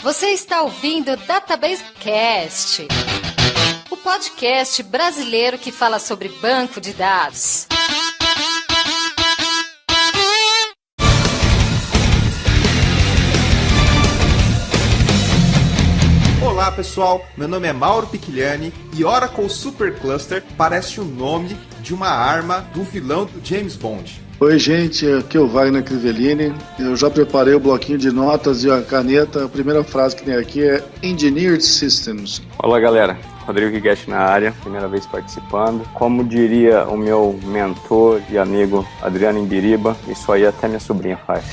Você está ouvindo Database Cast, o podcast brasileiro que fala sobre banco de dados. Olá pessoal, meu nome é Mauro Picchiani e Oracle Supercluster parece o nome de uma arma do vilão do James Bond. Oi gente, aqui é o Wagner Crivellini. Eu já preparei o bloquinho de notas e a caneta. A primeira frase que tem aqui é Engineered Systems. Olá galera, Rodrigo Righetti na área, primeira vez participando. Como diria o meu mentor e amigo Adriano Imbiriba, isso aí até minha sobrinha faz.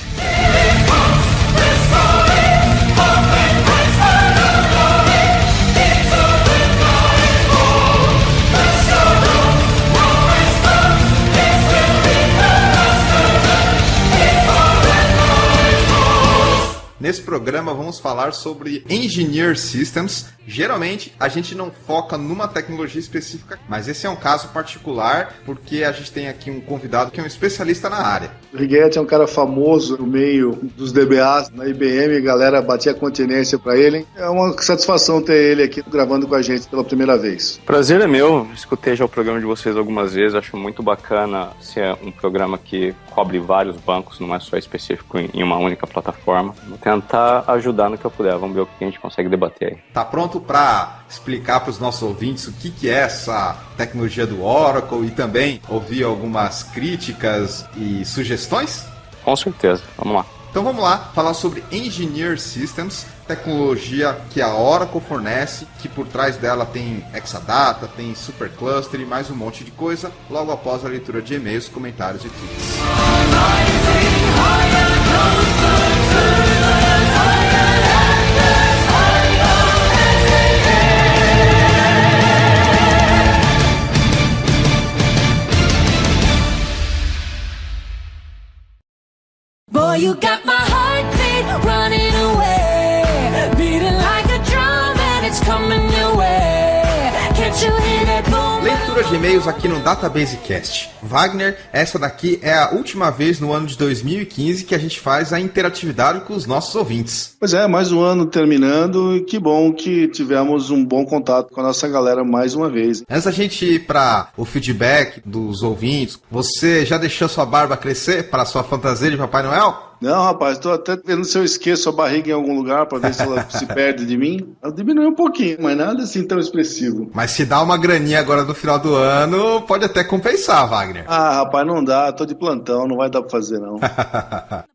Nesse programa vamos falar sobre Engineered Systems. Geralmente a gente não foca numa tecnologia específica, mas esse é um caso particular porque a gente tem aqui um convidado que é um especialista na área. O Righetti é um cara famoso no meio dos DBAs na IBM, a galera batia continência pra ele. É uma satisfação ter ele aqui gravando com a gente pela primeira vez. Prazer é meu, escutei já o programa de vocês algumas vezes, acho muito bacana ser um programa que cobre vários bancos, não é só específico em uma única plataforma. Vou tentar ajudar no que eu puder, vamos ver o que a gente consegue debater aí. Tá pronto para explicar para os nossos ouvintes o que é essa tecnologia do Oracle e também ouvir algumas críticas e sugestões? Com certeza, vamos lá. Então vamos lá, falar sobre Engineered Systems, tecnologia que a Oracle fornece, que por trás dela tem Exadata, tem Supercluster e mais um monte de coisa, logo após a leitura de e-mails, comentários e tweets. Boy, you got my heartbeat running away, beating like a drum and it's coming your way. Can't you hear that boom? Leitura de e-mails aqui no Database Cast. Wagner, essa daqui é a última vez no ano de 2015 que a gente faz a interatividade com os nossos ouvintes. Pois é, mais um ano terminando e que bom que tivemos um bom contato com a nossa galera mais uma vez. Antes da gente ir para o feedback dos ouvintes, você já deixou sua barba crescer para sua fantasia de Papai Noel? Não, rapaz, tô até vendo se eu esqueço a barriga em algum lugar pra ver se ela se perde de mim. Ela diminuiu um pouquinho, mas nada assim tão expressivo. Mas se dá uma graninha agora no final do ano, pode até compensar, Wagner. Ah, rapaz, não dá, tô de plantão, não vai dar pra fazer não.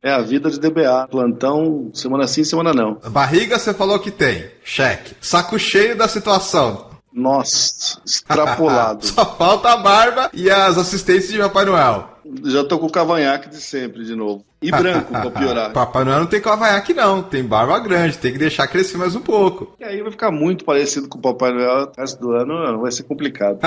É a vida de DBA, plantão, semana sim, semana não. Barriga você falou que tem, cheque. Saco cheio da situação. Nossa, extrapolado. Só falta a barba e as assistências de Papai Noel. Já tô com o cavanhaque de sempre de novo. E branco, pra piorar. Papai Noel não tem cavanhaque não, tem barba grande, tem que deixar crescer mais um pouco. E aí vai ficar muito parecido com o Papai Noel, o resto do ano vai ser complicado.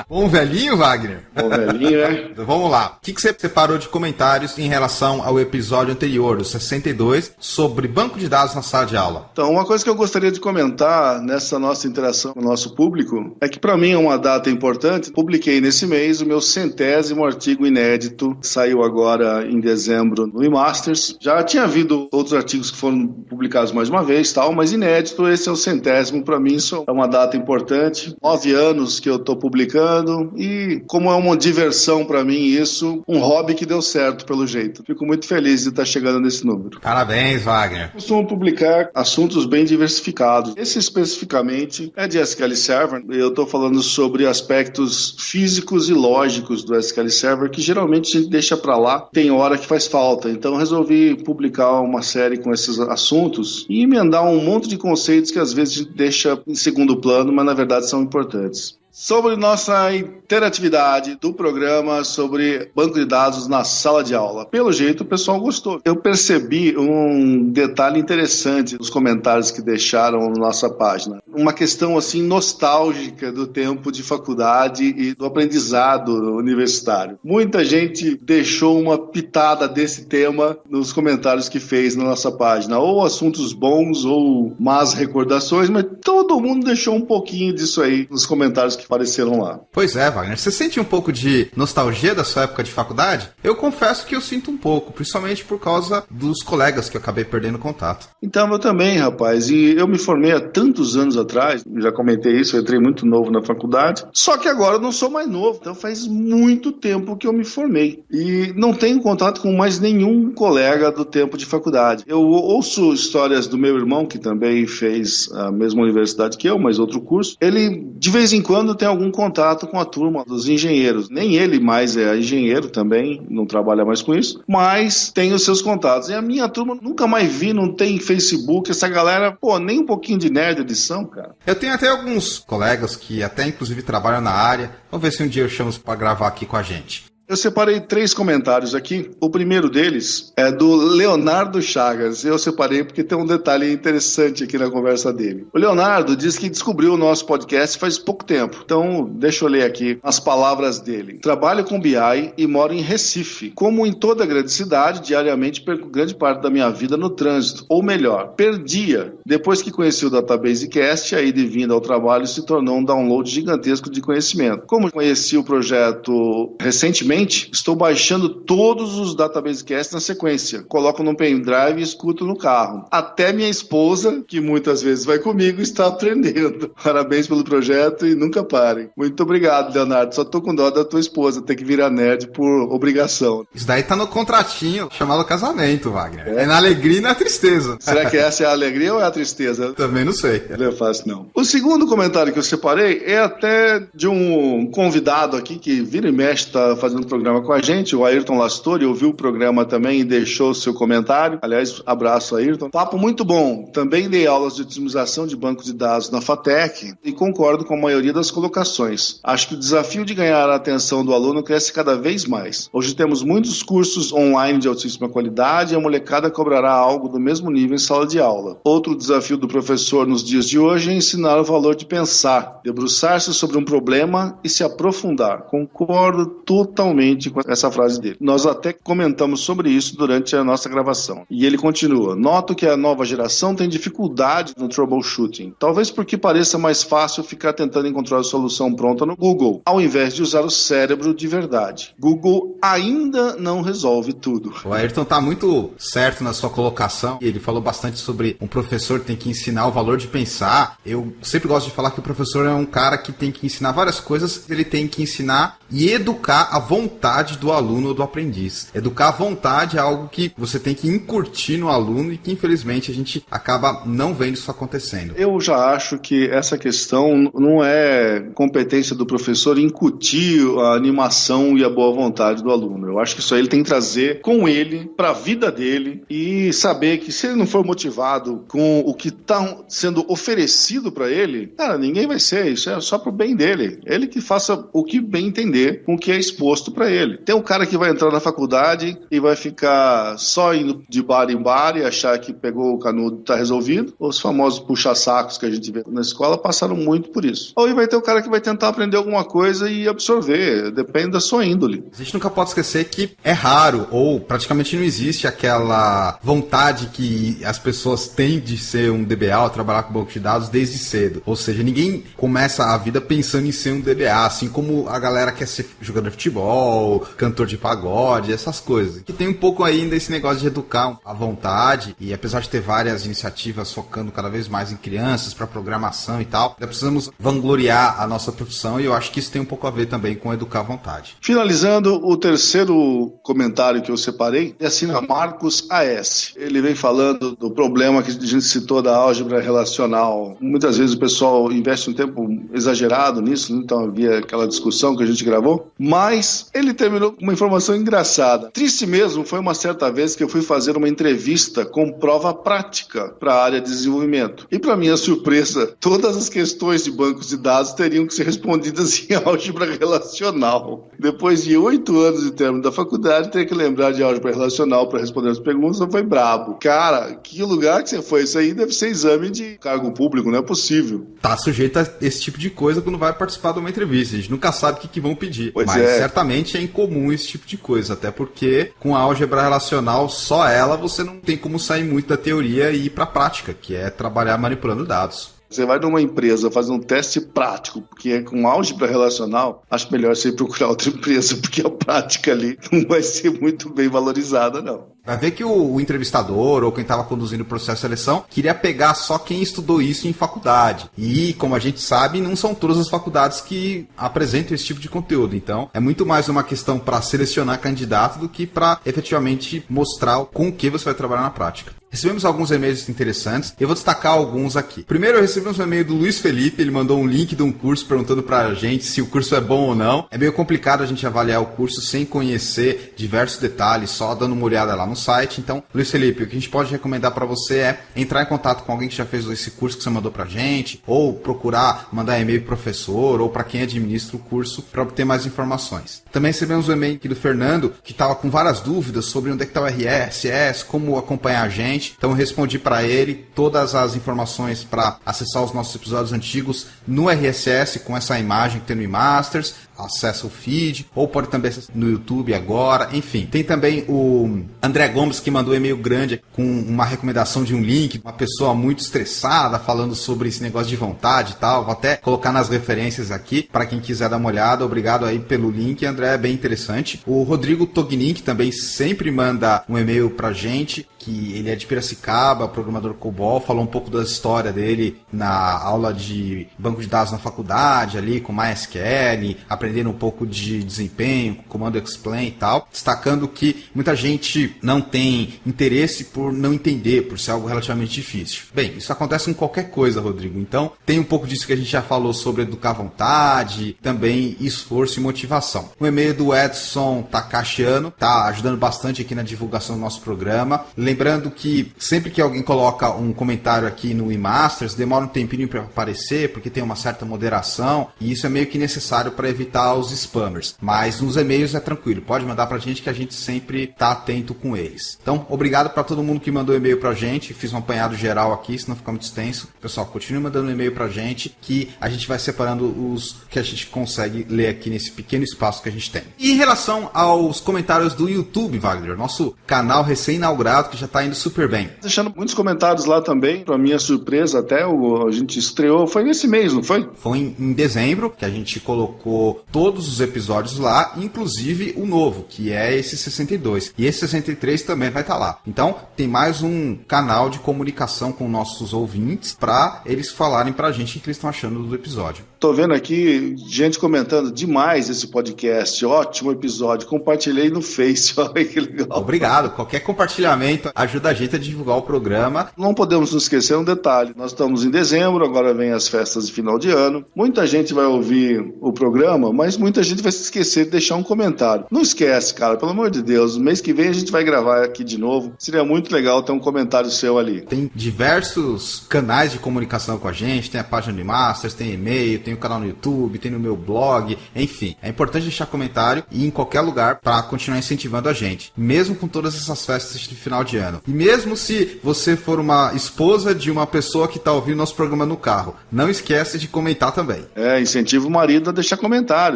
Bom velhinho, Wagner? Bom velhinho, né? Vamos lá. O que você separou de comentários em relação ao episódio anterior, o 62, sobre banco de dados na sala de aula? Então, uma coisa que eu gostaria de comentar nessa nossa interação com o nosso público é que para mim é uma data importante. Publiquei nesse mês o meu 100º artigo inédito, saiu agora em dezembro no eMasters. Já tinha havido outros artigos que foram publicados mais uma vez, tal, mas inédito, esse é o 100º. Para mim isso é uma data importante. 9 anos que eu estou publicando e como é uma diversão para mim isso, um hobby que deu certo pelo jeito. Fico muito feliz de estar chegando nesse número. Parabéns, Wagner. Costumo publicar assuntos bem diversificados. Esse especificamente é de SQL Server. Eu estou falando sobre aspectos físicos e lógicos do SQL Server que geralmente a gente deixa para lá. Tem hora que faz falta. Então resolvi publicar uma série com esses assuntos e emendar um monte de conceitos que às vezes a gente deixa em segundo plano, mas na verdade são importantes. Sobre nossa interatividade do programa sobre banco de dados na sala de aula. Pelo jeito, o pessoal gostou. Eu percebi um detalhe interessante nos comentários que deixaram na nossa página. Uma questão assim nostálgica do tempo de faculdade e do aprendizado universitário. Muita gente deixou uma pitada desse tema nos comentários que fez na nossa página. Ou assuntos bons ou más recordações, mas todo mundo deixou um pouquinho disso aí nos comentários que apareceram lá. Pois é, Wagner. Você sente um pouco de nostalgia da sua época de faculdade? Eu confesso que eu sinto um pouco, principalmente por causa dos colegas que eu acabei perdendo contato. Então, eu também, rapaz. E eu me formei há tantos anos atrás, já comentei isso, eu entrei muito novo na faculdade. Só que agora eu não sou mais novo, então faz muito tempo que eu me formei. E não tenho contato com mais nenhum colega do tempo de faculdade. Eu ouço histórias do meu irmão, que também fez a mesma universidade que eu, mas outro curso. Ele, de vez em quando, tem algum contato com a turma dos engenheiros. Nem ele mais é engenheiro também, não trabalha mais com isso, mas tem os seus contatos. E a minha turma nunca mais vi, não tem Facebook, essa galera, nem um pouquinho de nerd eles são, cara. Eu tenho até alguns colegas que até inclusive trabalham na área. Vamos ver se um dia eu chamo para gravar aqui com a gente. Eu separei 3 comentários aqui. O primeiro deles é do Leonardo Chagas. Eu separei porque tem um detalhe interessante aqui na conversa dele. O Leonardo diz que descobriu o nosso podcast faz pouco tempo. Então, deixa eu ler aqui as palavras dele. Trabalho com BI e moro em Recife. Como em toda grande cidade, diariamente perco grande parte da minha vida no trânsito. Ou melhor, perdia. Depois que conheci o Databasecast, a ida e vinda ao trabalho se tornou um download gigantesco de conhecimento. Como conheci o projeto recentemente, estou baixando todos os Databasecast na sequência. Coloco no pendrive e escuto no carro. Até minha esposa, que muitas vezes vai comigo, está aprendendo. Parabéns pelo projeto e nunca parem. Muito obrigado, Leonardo. Só tô com dó da tua esposa ter que virar nerd por obrigação. Isso daí tá no contratinho chamado casamento, Wagner. É na alegria e na tristeza. Será que essa é a alegria ou é a tristeza? Também não sei. Não é fácil, não. O segundo comentário que eu separei é até de um convidado aqui que vira e mexe, tá fazendo programa com a gente, o Ayrton Lastori, ouviu o programa também e deixou seu comentário. Aliás, abraço, Ayrton. Papo muito bom. Também dei aulas de otimização de banco de dados na FATEC e concordo com a maioria das colocações. Acho que o desafio de ganhar a atenção do aluno cresce cada vez mais. Hoje temos muitos cursos online de altíssima qualidade e a molecada cobrará algo do mesmo nível em sala de aula. Outro desafio do professor nos dias de hoje é ensinar o valor de pensar, debruçar-se sobre um problema e se aprofundar. Concordo totalmente com essa frase dele. Nós até comentamos sobre isso durante a nossa gravação. E ele continua: noto que a nova geração tem dificuldade no troubleshooting. Talvez porque pareça mais fácil ficar tentando encontrar a solução pronta no Google, ao invés de usar o cérebro de verdade. Google ainda não resolve tudo. O Ayrton tá muito certo na sua colocação. Ele falou bastante sobre um professor tem que ensinar o valor de pensar. Eu sempre gosto de falar que o professor é um cara que tem que ensinar várias coisas. Ele tem que ensinar e educar a vontade do aluno ou do aprendiz. Educar a vontade é algo que você tem que incutir no aluno e que infelizmente a gente acaba não vendo isso acontecendo. Eu já acho que essa questão não é competência do professor incutir a animação e a boa vontade do aluno. Eu acho que isso aí ele tem que trazer com ele para a vida dele e saber que se ele não for motivado com o que está sendo oferecido para ele, cara, ninguém vai ser. Isso é só pro bem dele. Ele que faça o que bem entender com o que é exposto para ele. Tem um cara que vai entrar na faculdade e vai ficar só indo de bar em bar e achar que pegou o canudo e tá resolvido. Os famosos puxa-sacos que a gente vê na escola passaram muito por isso. Ou vai ter o cara que vai tentar aprender alguma coisa e absorver. Depende da sua índole. A gente nunca pode esquecer que é raro ou praticamente não existe aquela vontade que as pessoas têm de ser um DBA ou trabalhar com banco de dados desde cedo. Ou seja, ninguém começa a vida pensando em ser um DBA, assim como a galera quer ser jogador de futebol, cantor de pagode, essas coisas. Que tem um pouco ainda esse negócio de educar à vontade, e apesar de ter várias iniciativas focando cada vez mais em crianças, para programação e tal, ainda precisamos vangloriar a nossa profissão, e eu acho que isso tem um pouco a ver também com educar à vontade. Finalizando, o terceiro comentário que eu separei é assim, Marcos A.S. Ele vem falando do problema que a gente citou da álgebra relacional. Muitas vezes o pessoal investe um tempo exagerado nisso, então havia aquela discussão que a gente gravou, mas ele terminou com uma informação engraçada. Triste mesmo foi uma certa vez que eu fui fazer uma entrevista com prova prática para a área de desenvolvimento. E para minha surpresa, todas as questões de bancos de dados teriam que ser respondidas em álgebra relacional. Depois de 8 anos de término da faculdade, ter que lembrar de álgebra relacional para responder as perguntas foi brabo. Cara, que lugar que você foi? Isso aí deve ser exame de cargo público, não é possível. Tá sujeito a esse tipo de coisa quando vai participar de uma entrevista. A gente nunca sabe o que vão pedir. Pois mas certamente é incomum esse tipo de coisa, até porque com a álgebra relacional, só ela, você não tem como sair muito da teoria e ir para a prática, que é trabalhar manipulando dados. Você vai numa empresa fazer um teste prático, que é com álgebra relacional, acho melhor você procurar outra empresa, porque a prática ali não vai ser muito bem valorizada, não. Vai ver que o entrevistador ou quem estava conduzindo o processo de seleção queria pegar só quem estudou isso em faculdade. E, como a gente sabe, não são todas as faculdades que apresentam esse tipo de conteúdo. Então, é muito mais uma questão para selecionar candidato do que para efetivamente mostrar com o que você vai trabalhar na prática. Recebemos alguns e-mails interessantes, eu vou destacar alguns aqui. Primeiro, eu recebi um e-mail do Luiz Felipe, ele mandou um link de um curso perguntando pra gente se o curso é bom ou não. É meio complicado a gente avaliar o curso sem conhecer diversos detalhes, só dando uma olhada lá no site. Então, Luiz Felipe, o que a gente pode recomendar pra você é entrar em contato com alguém que já fez esse curso que você mandou pra gente, ou procurar mandar e-mail pro professor, ou pra quem administra o curso, para obter mais informações. Também recebemos um e-mail aqui do Fernando, que estava com várias dúvidas sobre onde é que está o RSS, como acompanhar a gente. Então eu respondi para ele todas as informações para acessar os nossos episódios antigos no RSS, com essa imagem que tem no eMasters, acessa o feed, ou pode também acessar no YouTube agora, enfim. Tem também o André Gomes, que mandou um e-mail grande com uma recomendação de um link, uma pessoa muito estressada falando sobre esse negócio de vontade e tal. Vou até colocar nas referências aqui para quem quiser dar uma olhada. Obrigado aí pelo link, André, é bem interessante. O Rodrigo Tognin, que também sempre manda um e-mail pra gente, que ele é de Piracicaba, programador COBOL, falou um pouco da história dele na aula de banco de dados na faculdade, ali com MySQL, aprendendo um pouco de desempenho, comando explain e tal, destacando que muita gente não tem interesse por não entender, por ser algo relativamente difícil. Bem, isso acontece com qualquer coisa, Rodrigo, então tem um pouco disso que a gente já falou sobre educar à vontade, também esforço e motivação. O e-mail do Edson Takashiano tá ajudando bastante aqui na divulgação do nosso programa. Lembrando que sempre que alguém coloca um comentário aqui no eMasters, demora um tempinho para aparecer, porque tem uma certa moderação, e isso é meio que necessário para evitar os spammers. Mas nos e-mails é tranquilo, pode mandar pra gente que a gente sempre tá atento com eles. Então, obrigado para todo mundo que mandou e-mail pra gente, fiz um apanhado geral aqui, senão fica muito extenso. Pessoal, continue mandando e-mail pra gente, que a gente vai separando os que a gente consegue ler aqui nesse pequeno espaço que a gente tem. E em relação aos comentários do YouTube, Wagner, nosso canal recém-inaugurado, que já tá indo super bem. Deixando muitos comentários lá também, pra minha surpresa até, a gente estreou, foi nesse mês, não foi? Foi em dezembro que a gente colocou todos os episódios lá, inclusive o novo, que é esse 62. E esse 63 também vai estar lá. Então, tem mais um canal de comunicação com nossos ouvintes para eles falarem pra gente o que eles estão achando do episódio. Tô vendo aqui gente comentando demais esse podcast, ótimo episódio, compartilhei no Face, olha que legal. Obrigado, qualquer compartilhamento ajuda a gente a divulgar o programa. Não podemos nos esquecer um detalhe, nós estamos em dezembro, agora vem as festas de final de ano, muita gente vai ouvir o programa, mas muita gente vai se esquecer de deixar um comentário. Não esquece, cara, pelo amor de Deus, no mês que vem a gente vai gravar aqui de novo, seria muito legal ter um comentário seu ali. Tem diversos canais de comunicação com a gente, tem a página do eMasters, tem e-mail, tem o canal no YouTube, tem no meu blog, enfim. É importante deixar comentário e em qualquer lugar para continuar incentivando a gente, mesmo com todas essas festas de final de ano. E mesmo se você for uma esposa de uma pessoa que está ouvindo nosso programa no carro, não esquece de comentar também. Incentiva o marido a deixar comentário,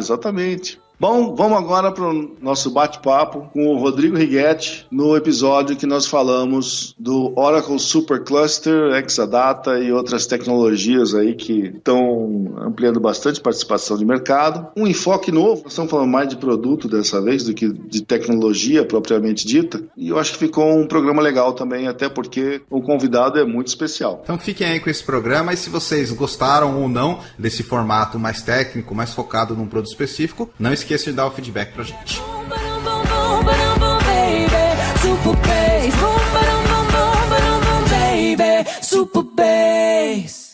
exatamente. Bom, vamos agora para o nosso bate-papo com o Rodrigo Righetti no episódio que nós falamos do Oracle Supercluster, Exadata e outras tecnologias aí que estão ampliando bastante participação de mercado. Um enfoque novo, nós estamos falando mais de produto dessa vez do que de tecnologia propriamente dita, e eu acho que ficou um programa legal também, até porque o convidado é muito especial. Então fiquem aí com esse programa, e se vocês gostaram ou não desse formato mais técnico, mais focado num produto específico, não esqueça de dar o feedback pra gente. Super Bass.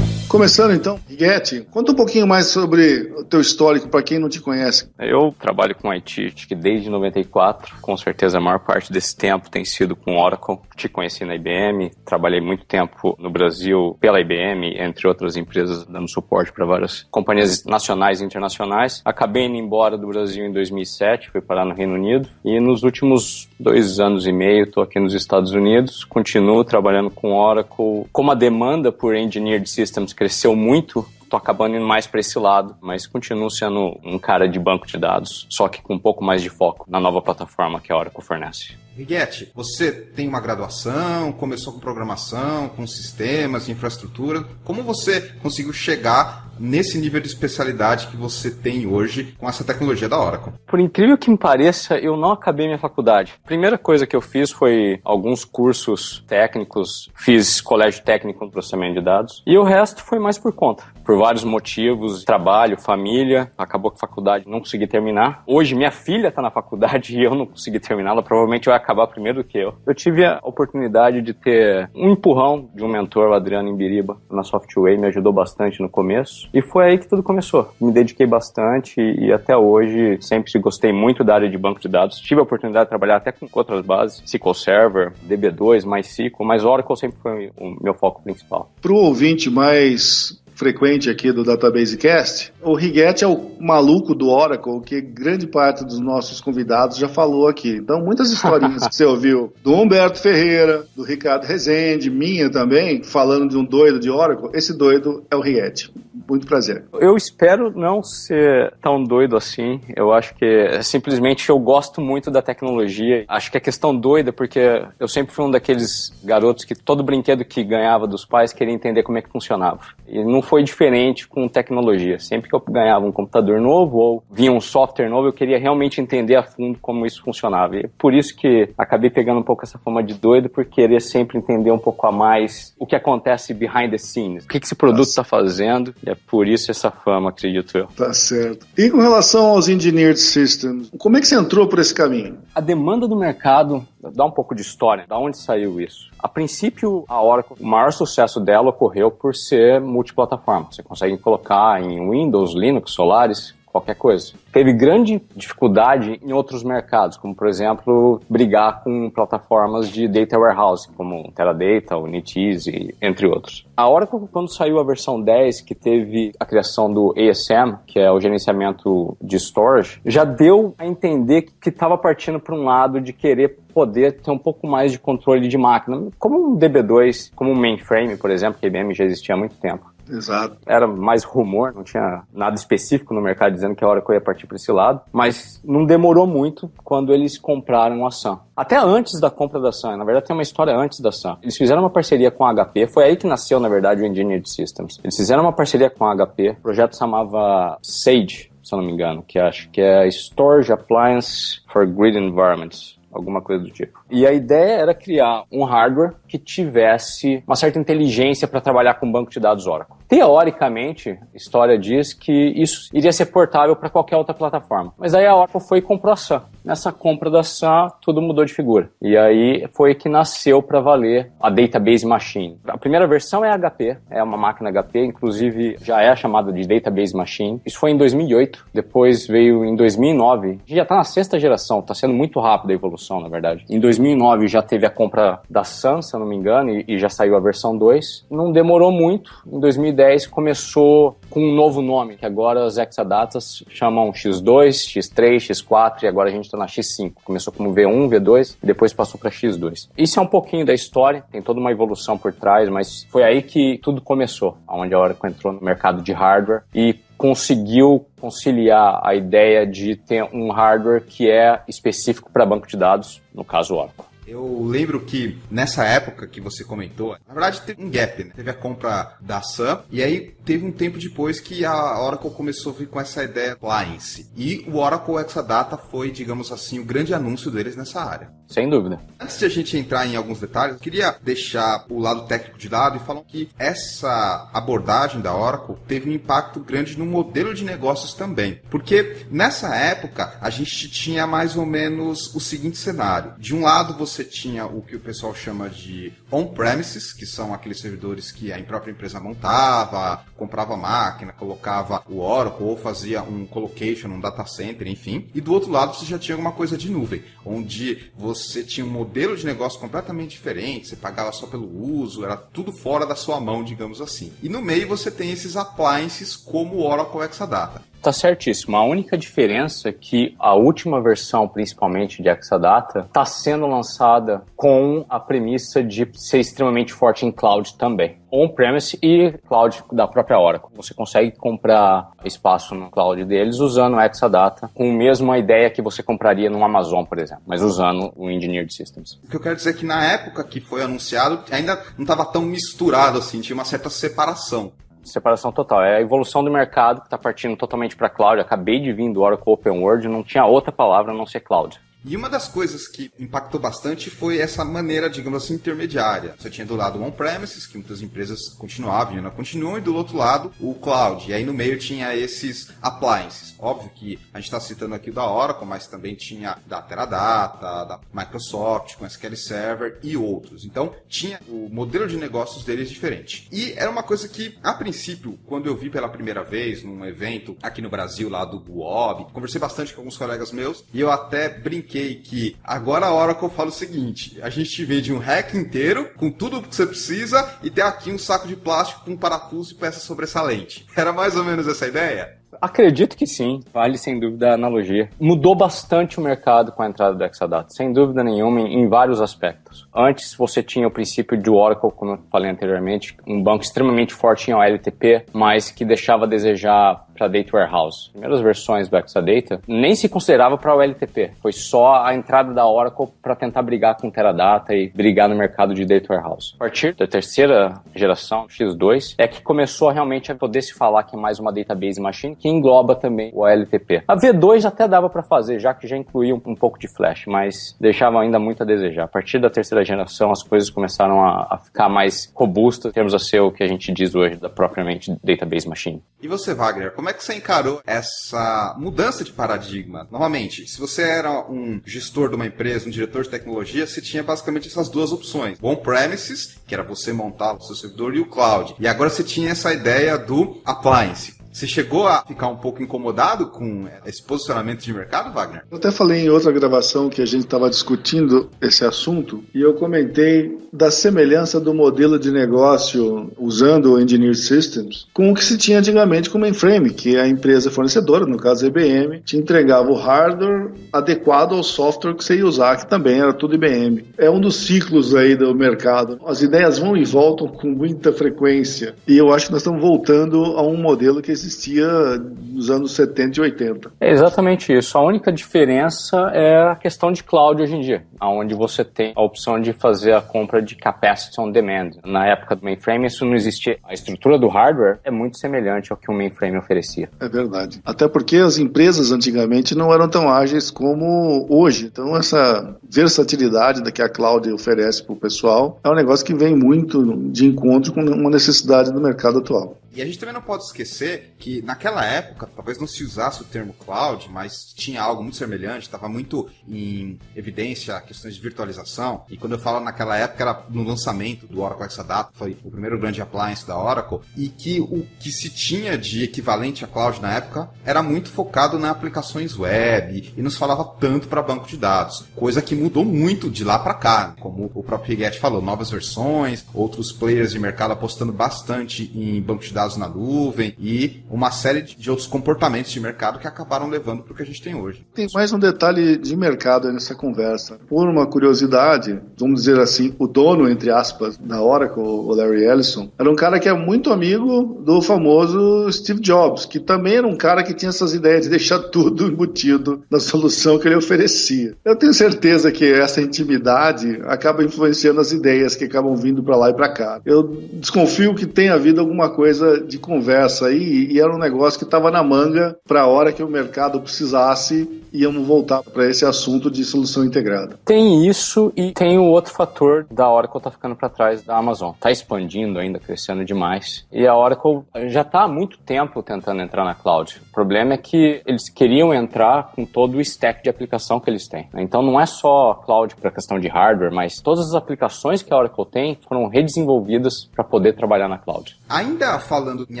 Começando então, Righetti, conta um pouquinho mais sobre o teu histórico para quem não te conhece. Eu trabalho com IT acho que desde 94, com certeza a maior parte desse tempo tem sido com Oracle. Te conheci na IBM, trabalhei muito tempo no Brasil pela IBM, entre outras empresas, dando suporte para várias companhias nacionais e internacionais. Acabei indo embora do Brasil em 2007, fui parar no Reino Unido, e nos últimos 2 anos e meio estou aqui nos Estados Unidos, continuo trabalhando com Oracle. Como a demanda por Engineered Systems cresceu muito tô acabando indo mais para esse lado, mas continuo sendo um cara de banco de dados, só que com um pouco mais de foco na nova plataforma que a Oracle fornece. Rigetti, você tem uma graduação, começou com programação, com sistemas, infraestrutura. Como você conseguiu chegar nesse nível de especialidade que você tem hoje com essa tecnologia da Oracle? Por incrível que me pareça, eu não acabei minha faculdade. A primeira coisa que eu fiz foi alguns cursos técnicos, fiz colégio técnico em processamento de dados, e o resto foi mais por conta. Por vários motivos, trabalho, família, acabou que a faculdade não consegui terminar. Hoje minha filha está na faculdade e eu não consegui terminá-la, provavelmente vai acabar primeiro do que eu. Eu tive a oportunidade de ter um empurrão de um mentor, o Adriano Imbiriba, na Softway, me ajudou bastante no começo. E foi aí que tudo começou. Me dediquei bastante e até hoje sempre gostei muito da área de banco de dados. Tive a oportunidade de trabalhar até com outras bases, SQL Server, DB2, MySQL, mas Oracle sempre foi o meu foco principal. Para o ouvinte mais frequente aqui do Database Cast, o Rigetti é o maluco do Oracle que grande parte dos nossos convidados já falou aqui. Então, muitas historinhas que você ouviu do Humberto Ferreira, do Ricardo Rezende, minha também, falando de um doido de Oracle, esse doido é o Rigetti. Muito prazer. Eu espero não ser tão doido assim. Eu acho que simplesmente eu gosto muito da tecnologia. Acho que é questão doida porque eu sempre fui um daqueles garotos que todo brinquedo que ganhava dos pais queria entender como é que funcionava. E não foi diferente com tecnologia. Sempre que eu ganhava um computador novo ou vinha um software novo, eu queria realmente entender a fundo como isso funcionava. E por isso que acabei pegando um pouco essa fama de doido, por querer sempre entender um pouco a mais o que acontece behind the scenes. O que esse produto está fazendo. E é por isso essa fama, acredito eu. Tá certo. E com relação aos Engineered Systems, como é que você entrou por esse caminho? A demanda do mercado, dá um pouco de história, da onde saiu isso? A princípio, a Oracle, o maior sucesso dela ocorreu por ser multiplataforma. Você consegue colocar em Windows, Linux, Solaris, qualquer coisa. Teve grande dificuldade em outros mercados, como, por exemplo, brigar com plataformas de data warehouse, como Teradata, o NetEase, entre outros. A Oracle, quando saiu a versão 10, que teve a criação do ASM, que é o gerenciamento de storage, já deu a entender que estava partindo para um lado de querer poder ter um pouco mais de controle de máquina, como um DB2, como um mainframe, por exemplo, que a IBM já existia há muito tempo. Exato. Era mais rumor, não tinha nada específico no mercado dizendo que a Oracle ia partir para esse lado, mas não demorou muito quando eles compraram a Sun. Até antes da compra da Sun, na verdade tem uma história antes da Sun. Eles fizeram uma parceria com a HP, foi aí que nasceu, na verdade, o Engineered Systems. Eles fizeram uma parceria com a HP, o projeto se chamava Sage, se eu não me engano, que acho que é Storage Appliance for Grid Environments. Alguma coisa do tipo. E a ideia era criar um hardware que tivesse uma certa inteligência para trabalhar com banco de dados Oracle. Teoricamente, a história diz que isso iria ser portável para qualquer outra plataforma. Mas aí a Oracle foi e comprou a Sun. Nessa compra da Sun, tudo mudou de figura. E aí foi que nasceu para valer a Database Machine. A primeira versão é a HP, é uma máquina HP, inclusive já é chamada de Database Machine. Isso foi em 2008, depois veio em 2009. Já está na 6ª geração, está sendo muito rápida a evolução, na verdade. Em 2009 já teve a compra da Sun, se eu não me engano, e já saiu a versão 2. Não demorou muito. Em 2010 começou com um novo nome, que agora as Exadatas chamam X2, X3, X4 e agora a gente está na X5. Começou como V1, V2 e depois passou para X2. Isso é um pouquinho da história, tem toda uma evolução por trás, mas foi aí que tudo começou, onde a Oracle entrou no mercado de hardware e conseguiu conciliar a ideia de ter um hardware que é específico para banco de dados, no caso Oracle. Eu lembro que nessa época que você comentou, na verdade teve um gap, né? Teve a compra da Sun e aí teve um tempo depois que a Oracle começou a vir com essa ideia appliance. E o Oracle Exadata foi, digamos assim, o grande anúncio deles nessa área. Sem dúvida. Antes de a gente entrar em alguns detalhes, eu queria deixar o lado técnico de lado e falar que essa abordagem da Oracle teve um impacto grande no modelo de negócios também. Porque nessa época a gente tinha mais ou menos o seguinte cenário. De um lado você tinha o que o pessoal chama de on-premises, que são aqueles servidores que a própria empresa montava, comprava a máquina, colocava o Oracle ou fazia um colocation, um data center, enfim. E do outro lado você já tinha alguma coisa de nuvem, onde você tinha um modelo de negócio completamente diferente, você pagava só pelo uso, era tudo fora da sua mão, digamos assim. E no meio você tem esses appliances como o Oracle Exadata. Tá certíssimo. A única diferença é que a última versão, principalmente de Exadata, está sendo lançada com a premissa de ser extremamente forte em cloud também. On-premise e cloud da própria Oracle. Você consegue comprar espaço no cloud deles usando o Exadata, com a mesma ideia que você compraria no Amazon, por exemplo, mas usando o Engineered Systems. O que eu quero dizer é que na época que foi anunciado, ainda não estava tão misturado assim, tinha uma certa separação. Separação total. É a evolução do mercado que está partindo totalmente para cloud. Acabei de vir do Oracle Open World, não tinha outra palavra a não ser cloud. E uma das coisas que impactou bastante foi essa maneira, digamos assim, intermediária. Você tinha do lado o on-premises, que muitas empresas continuavam e ainda continuam, e do outro lado o cloud. E aí no meio tinha esses appliances. Óbvio que a gente está citando aqui o da Oracle, mas também tinha da Teradata, da Microsoft, com SQL Server e outros. Então tinha o modelo de negócios deles diferente. E era uma coisa que, a princípio, quando eu vi pela primeira vez num evento aqui no Brasil, lá do Buob, conversei bastante com alguns colegas meus e eu até brinquei que agora a Oracle fala o seguinte: a gente te vende um rack inteiro com tudo o que você precisa e tem aqui um saco de plástico com parafuso e peça sobressalente. Era mais ou menos essa ideia? Acredito que sim, vale sem dúvida a analogia. Mudou bastante o mercado com a entrada do Exadata, sem dúvida nenhuma, em vários aspectos. Antes você tinha o princípio de Oracle, como eu falei anteriormente, um banco extremamente forte em OLTP, mas que deixava a desejar para Data Warehouse. As primeiras versões do Exadata nem se considerava para OLTP, foi só a entrada da Oracle para tentar brigar com Teradata e brigar no mercado de Data Warehouse. A partir da terceira geração, X2, é que começou realmente a poder se falar que é mais uma database machine, que engloba também o OLTP. A V2 até dava para fazer, já que já incluía um pouco de flash, mas deixava ainda muito a desejar. A partir da terceira geração, as coisas começaram a ficar mais robustas, em termos a ser o que a gente diz hoje da propriamente database machine. E você, Wagner, como é que você encarou essa mudança de paradigma? Novamente, se você era um gestor de uma empresa, um diretor de tecnologia, você tinha basicamente essas duas opções. O on-premises, que era você montar o seu servidor, e o cloud. E agora você tinha essa ideia do appliance. Você chegou a ficar um pouco incomodado com esse posicionamento de mercado, Wagner? Eu até falei em outra gravação que a gente estava discutindo esse assunto e eu comentei da semelhança do modelo de negócio usando o Engineered Systems com o que se tinha antigamente com o mainframe, que a empresa fornecedora, no caso a IBM, te entregava o hardware adequado ao software que você ia usar, que também era tudo IBM. É um dos ciclos aí do mercado. As ideias vão e voltam com muita frequência e eu acho que nós estamos voltando a um modelo que existia nos anos 70 e 80. É exatamente isso. A única diferença é a questão de cloud hoje em dia, onde você tem a opção de fazer a compra de capacity on demand. Na época do mainframe isso não existia. A estrutura do hardware é muito semelhante ao que o mainframe oferecia. É verdade. Até porque as empresas antigamente não eram tão ágeis como hoje. Então essa versatilidade que a cloud oferece para o pessoal é um negócio que vem muito de encontro com uma necessidade do mercado atual. E a gente também não pode esquecer que naquela época, talvez não se usasse o termo cloud, mas tinha algo muito semelhante, estava muito em evidência questões de virtualização. E quando eu falo naquela época, era no lançamento do Oracle Exadata, foi o primeiro grande appliance da Oracle, e que o que se tinha de equivalente a cloud na época era muito focado nas aplicações web e não se falava tanto para banco de dados, coisa que mudou muito de lá para cá, como o próprio Rigetti falou, novas versões, outros players de mercado apostando bastante em banco de dados na nuvem e uma série de outros comportamentos de mercado que acabaram levando para o que a gente tem hoje. Tem mais um detalhe de mercado aí nessa conversa. Por uma curiosidade, vamos dizer assim, o dono, entre aspas, da Oracle, o Larry Ellison, era um cara que é muito amigo do famoso Steve Jobs, que também era um cara que tinha essas ideias de deixar tudo embutido na solução que ele oferecia. Eu tenho certeza que essa intimidade acaba influenciando as ideias que acabam vindo para lá e para cá. Eu desconfio que tenha havido alguma coisa de conversa aí e era um negócio que estava na manga para a hora que o mercado precisasse, íamos voltar para esse assunto de solução integrada. Tem isso e tem o outro fator da Oracle tá ficando para trás da Amazon. Tá expandindo ainda, crescendo demais. E a Oracle já está há muito tempo tentando entrar na cloud. O problema é que eles queriam entrar com todo o stack de aplicação que eles têm. Então não é só cloud para questão de hardware, mas todas as aplicações que a Oracle tem foram redesenvolvidas para poder trabalhar na cloud. Ainda falando falando em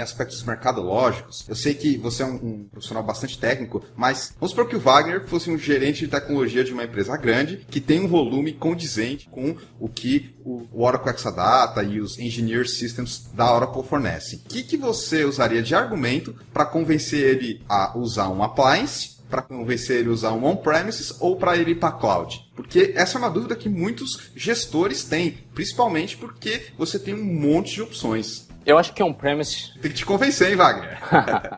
aspectos mercadológicos, eu sei que você é um profissional bastante técnico, mas vamos supor que o Wagner fosse um gerente de tecnologia de uma empresa grande que tem um volume condizente com o que o Oracle Exadata e os Engineered Systems da Oracle fornecem. O que você usaria de argumento para convencer ele a usar um appliance, para convencer ele a usar um on-premises ou para ele ir para cloud? Porque essa é uma dúvida que muitos gestores têm, principalmente porque você tem um monte de opções. Eu acho que on-premise... Tem que te convencer, hein, Wagner?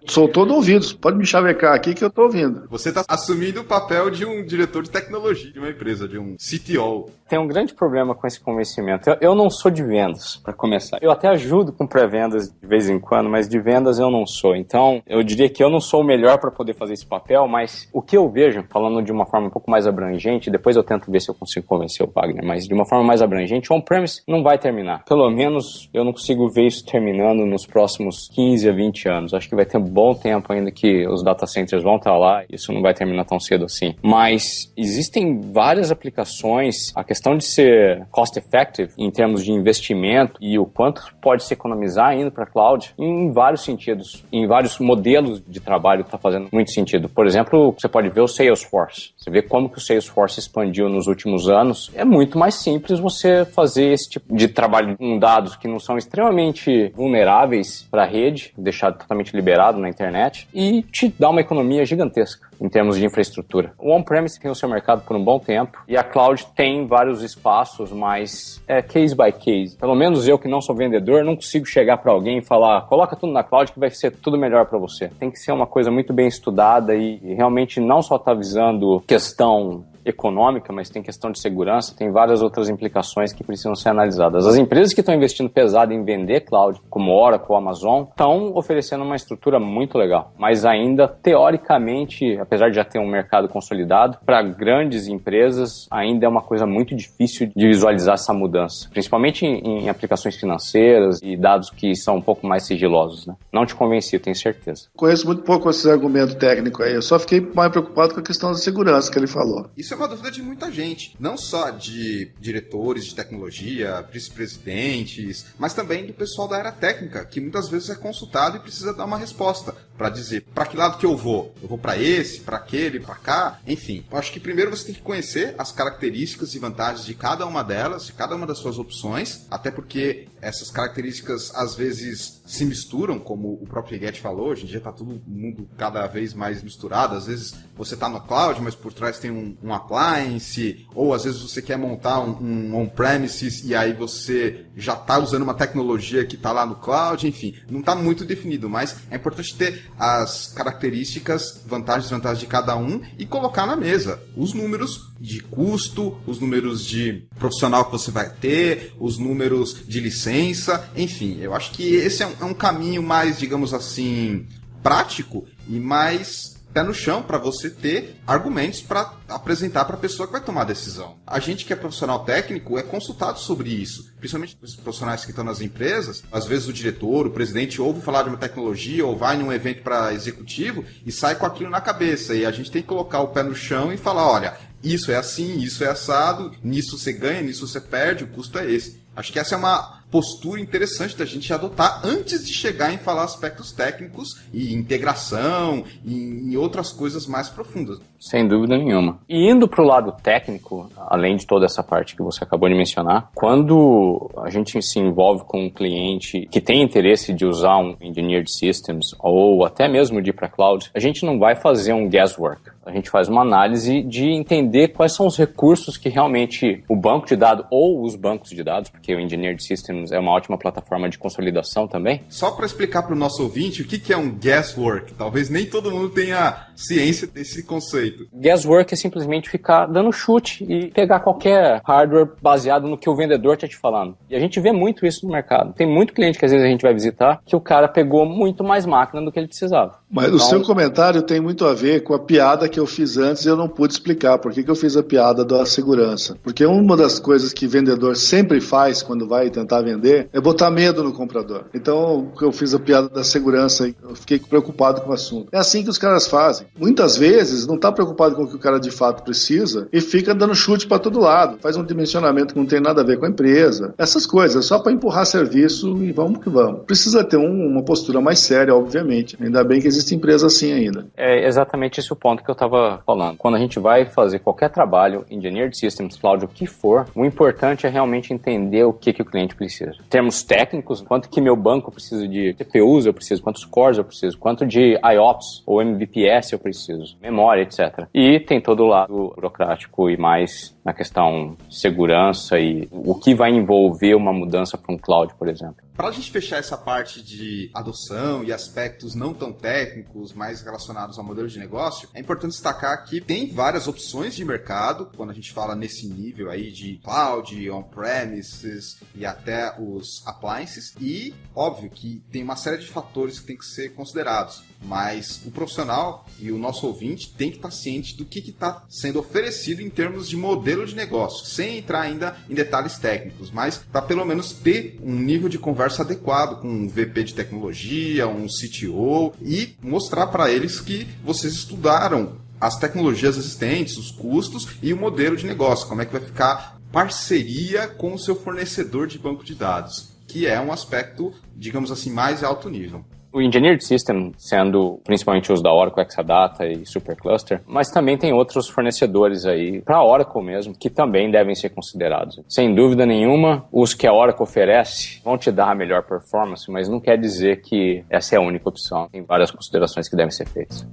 Sou todo ouvido. Pode me chavecar aqui que eu tô ouvindo. Você está assumindo o papel de um diretor de tecnologia de uma empresa, de um CTO. Tem um grande problema com esse convencimento. Eu não sou de vendas, para começar. Eu até ajudo com pré-vendas de vez em quando, mas de vendas eu não sou. Então, eu diria que eu não sou o melhor para poder fazer esse papel, mas o que eu vejo, falando de uma forma um pouco mais abrangente, depois eu tento ver se eu consigo convencer o Wagner, mas de uma forma mais abrangente, o on-premise não vai terminar. Pelo menos eu não consigo ver isso terminando nos próximos 15 a 20 anos. Acho que vai ter um bom tempo ainda que os data centers vão estar lá, isso não vai terminar tão cedo assim. Mas existem várias aplicações, a questão de ser cost effective em termos de investimento e o quanto pode se economizar indo para cloud em vários sentidos, em vários modelos de trabalho que está fazendo muito sentido. Por exemplo, você pode ver o Salesforce. Você vê como que o Salesforce expandiu nos últimos anos. É muito mais simples você fazer esse tipo de trabalho com dados que não são extremamente vulneráveis para a rede, deixar totalmente liberado na internet e te dá uma economia gigantesca em termos de infraestrutura. O on-premise tem o seu mercado por um bom tempo e a cloud tem vários espaços, mas é case by case. Pelo menos eu que não sou vendedor, não consigo chegar para alguém e falar, coloca tudo na cloud que vai ser tudo melhor para você. Tem que ser uma coisa muito bem estudada e realmente não só tá visando questão econômica, mas tem questão de segurança, tem várias outras implicações que precisam ser analisadas. As empresas que estão investindo pesado em vender cloud, como Oracle, Amazon, estão oferecendo uma estrutura muito legal, mas ainda, teoricamente, apesar de já ter um mercado consolidado, para grandes empresas ainda é uma coisa muito difícil de visualizar essa mudança, principalmente em aplicações financeiras e dados que são um pouco mais sigilosos, né? Não te convenci, eu tenho certeza. Conheço muito pouco esse argumento técnico aí, eu só fiquei mais preocupado com a questão da segurança que ele falou. Isso é uma dúvida de muita gente, não só de diretores de tecnologia, vice-presidentes, mas também do pessoal da área técnica, que muitas vezes é consultado e precisa dar uma resposta para dizer para que lado que eu vou. Eu vou para esse, para aquele, para cá, enfim. Eu acho que primeiro você tem que conhecer as características e vantagens de cada uma delas, de cada uma das suas opções, até porque essas características às vezes se misturam, como o próprio Rigetti falou, hoje em dia está todo mundo cada vez mais misturado, às vezes você está no cloud, mas por trás tem um appliance, ou às vezes você quer montar um on-premises e aí você já está usando uma tecnologia que está lá no cloud, enfim, não está muito definido, mas é importante ter as características, vantagens e desvantagens de cada um e colocar na mesa os números de custo, os números de profissional que você vai ter, os números de licença, enfim, eu acho que esse é um caminho mais, digamos assim, prático e mais pé no chão para você ter argumentos para apresentar para a pessoa que vai tomar a decisão. A gente que é profissional técnico é consultado sobre isso, principalmente os profissionais que estão nas empresas. Às vezes o diretor, o presidente ouve falar de uma tecnologia ou vai num evento para executivo e sai com aquilo na cabeça e a gente tem que colocar o pé no chão e falar, olha, isso é assim, isso é assado, nisso você ganha, nisso você perde, o custo é esse. Acho que essa é uma postura interessante da gente adotar antes de chegar em falar aspectos técnicos e integração e em outras coisas mais profundas. Sem dúvida nenhuma. E indo para o lado técnico, além de toda essa parte que você acabou de mencionar, quando a gente se envolve com um cliente que tem interesse de usar um Engineered Systems ou até mesmo de ir para cloud, a gente não vai fazer um guesswork. A gente faz uma análise de entender quais são os recursos que realmente o banco de dados ou os bancos de dados, porque o Engineered Systems é uma ótima plataforma de consolidação também. Só para explicar para o nosso ouvinte o que é um guesswork, talvez nem todo mundo tenha ciência desse conceito. Guesswork é simplesmente ficar dando chute e pegar qualquer hardware baseado no que o vendedor está te falando. E a gente vê muito isso no mercado. Tem muito cliente que às vezes a gente vai visitar que o cara pegou muito mais máquina do que ele precisava. Mas o seu comentário tem muito a ver com a piada que eu fiz antes e eu não pude explicar por que eu fiz a piada da segurança. Porque uma das coisas que vendedor sempre faz quando vai tentar vender é botar medo no comprador. Então eu fiz a piada da segurança e eu fiquei preocupado com o assunto. É assim que os caras fazem. Muitas vezes não está preocupado com o que o cara de fato precisa e fica dando chute para todo lado, faz um dimensionamento que não tem nada a ver com a empresa, essas coisas, só para empurrar serviço e vamos que vamos. Precisa ter uma postura mais séria, obviamente. Ainda bem que existe empresa assim ainda. É exatamente esse o ponto que eu estava falando. Quando a gente vai fazer qualquer trabalho, Engineered Systems, Cloud, o que for, o importante é realmente entender o que o cliente precisa. Em termos técnicos, quanto que meu banco precisa de CPUs eu preciso, quantos cores eu preciso, quanto de IOPS ou MVPS eu preciso, memória, etc. E tem todo o lado burocrático e mais na questão de segurança e o que vai envolver uma mudança para um cloud, por exemplo. Para a gente fechar essa parte de adoção e aspectos não tão técnicos, mais relacionados ao modelo de negócio, é importante destacar que tem várias opções de mercado, quando a gente fala nesse nível aí de cloud, on-premises e até os appliances, e óbvio que tem uma série de fatores que tem que ser considerados, mas o profissional e o nosso ouvinte tem que estar ciente do que está sendo oferecido em termos de modelo de negócio, sem entrar ainda em detalhes técnicos, mas para pelo menos ter um nível de conversa adequado com um VP de tecnologia, um CTO, e mostrar para eles que vocês estudaram as tecnologias existentes, os custos e o modelo de negócio, como é que vai ficar parceria com o seu fornecedor de banco de dados, que é um aspecto, digamos assim, mais alto nível. O Engineered System, sendo principalmente os da Oracle, Exadata e Supercluster, mas também tem outros fornecedores aí, para a Oracle mesmo, que também devem ser considerados. Sem dúvida nenhuma, os que a Oracle oferece vão te dar a melhor performance, mas não quer dizer que essa é a única opção. Tem várias considerações que devem ser feitas.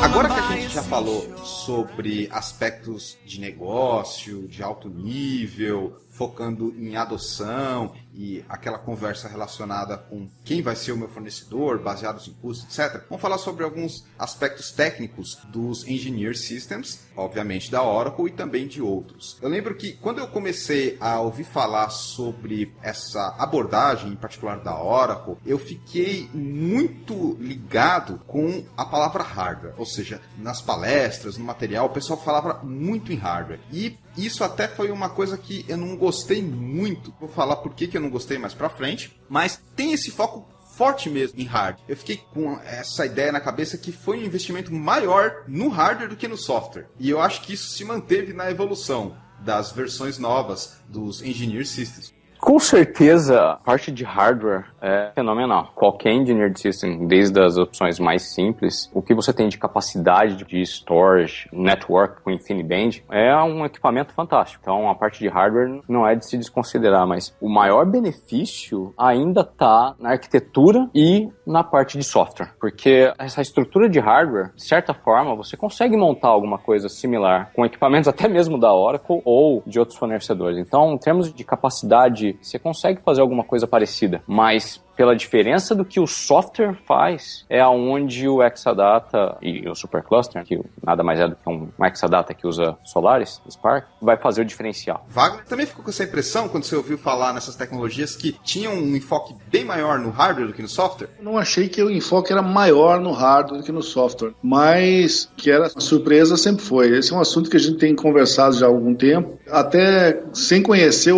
Agora que a gente já falou sobre aspectos de negócio, de alto nível, focando em adoção e aquela conversa relacionada com quem vai ser o meu fornecedor, baseados em custos, etc. Vamos falar sobre alguns aspectos técnicos dos Engineered Systems, obviamente da Oracle e também de outros. Eu lembro que quando eu comecei a ouvir falar sobre essa abordagem, em particular da Oracle, eu fiquei muito ligado com a palavra hardware, ou seja, nas palestras, no material, o pessoal falava muito em hardware. E isso até foi uma coisa que eu não gostei muito. Vou falar por que eu não gostei mais pra frente. Mas tem esse foco forte mesmo em hardware. Eu fiquei com essa ideia na cabeça que foi um investimento maior no hardware do que no software. E eu acho que isso se manteve na evolução das versões novas dos Engineered Systems. Com certeza, a parte de hardware é fenomenal. Qualquer Engineered System, desde as opções mais simples, o que você tem de capacidade de storage, network com InfiniBand, é um equipamento fantástico. Então, a parte de hardware não é de se desconsiderar, mas o maior benefício ainda está na arquitetura e na parte de software. Porque essa estrutura de hardware, de certa forma, você consegue montar alguma coisa similar com equipamentos até mesmo da Oracle ou de outros fornecedores. Então, em termos de capacidade, você consegue fazer alguma coisa parecida, mas pela diferença do que o software faz, é aonde o Exadata e o Supercluster, que nada mais é do que um Exadata que usa Solaris, Spark, vai fazer o diferencial. Wagner também ficou com essa impressão quando você ouviu falar nessas tecnologias que tinham um enfoque bem maior no hardware do que no software? Eu não achei que o enfoque era maior no hardware do que no software, mas que era uma surpresa sempre foi. Esse é um assunto que a gente tem conversado já há algum tempo, até sem conhecer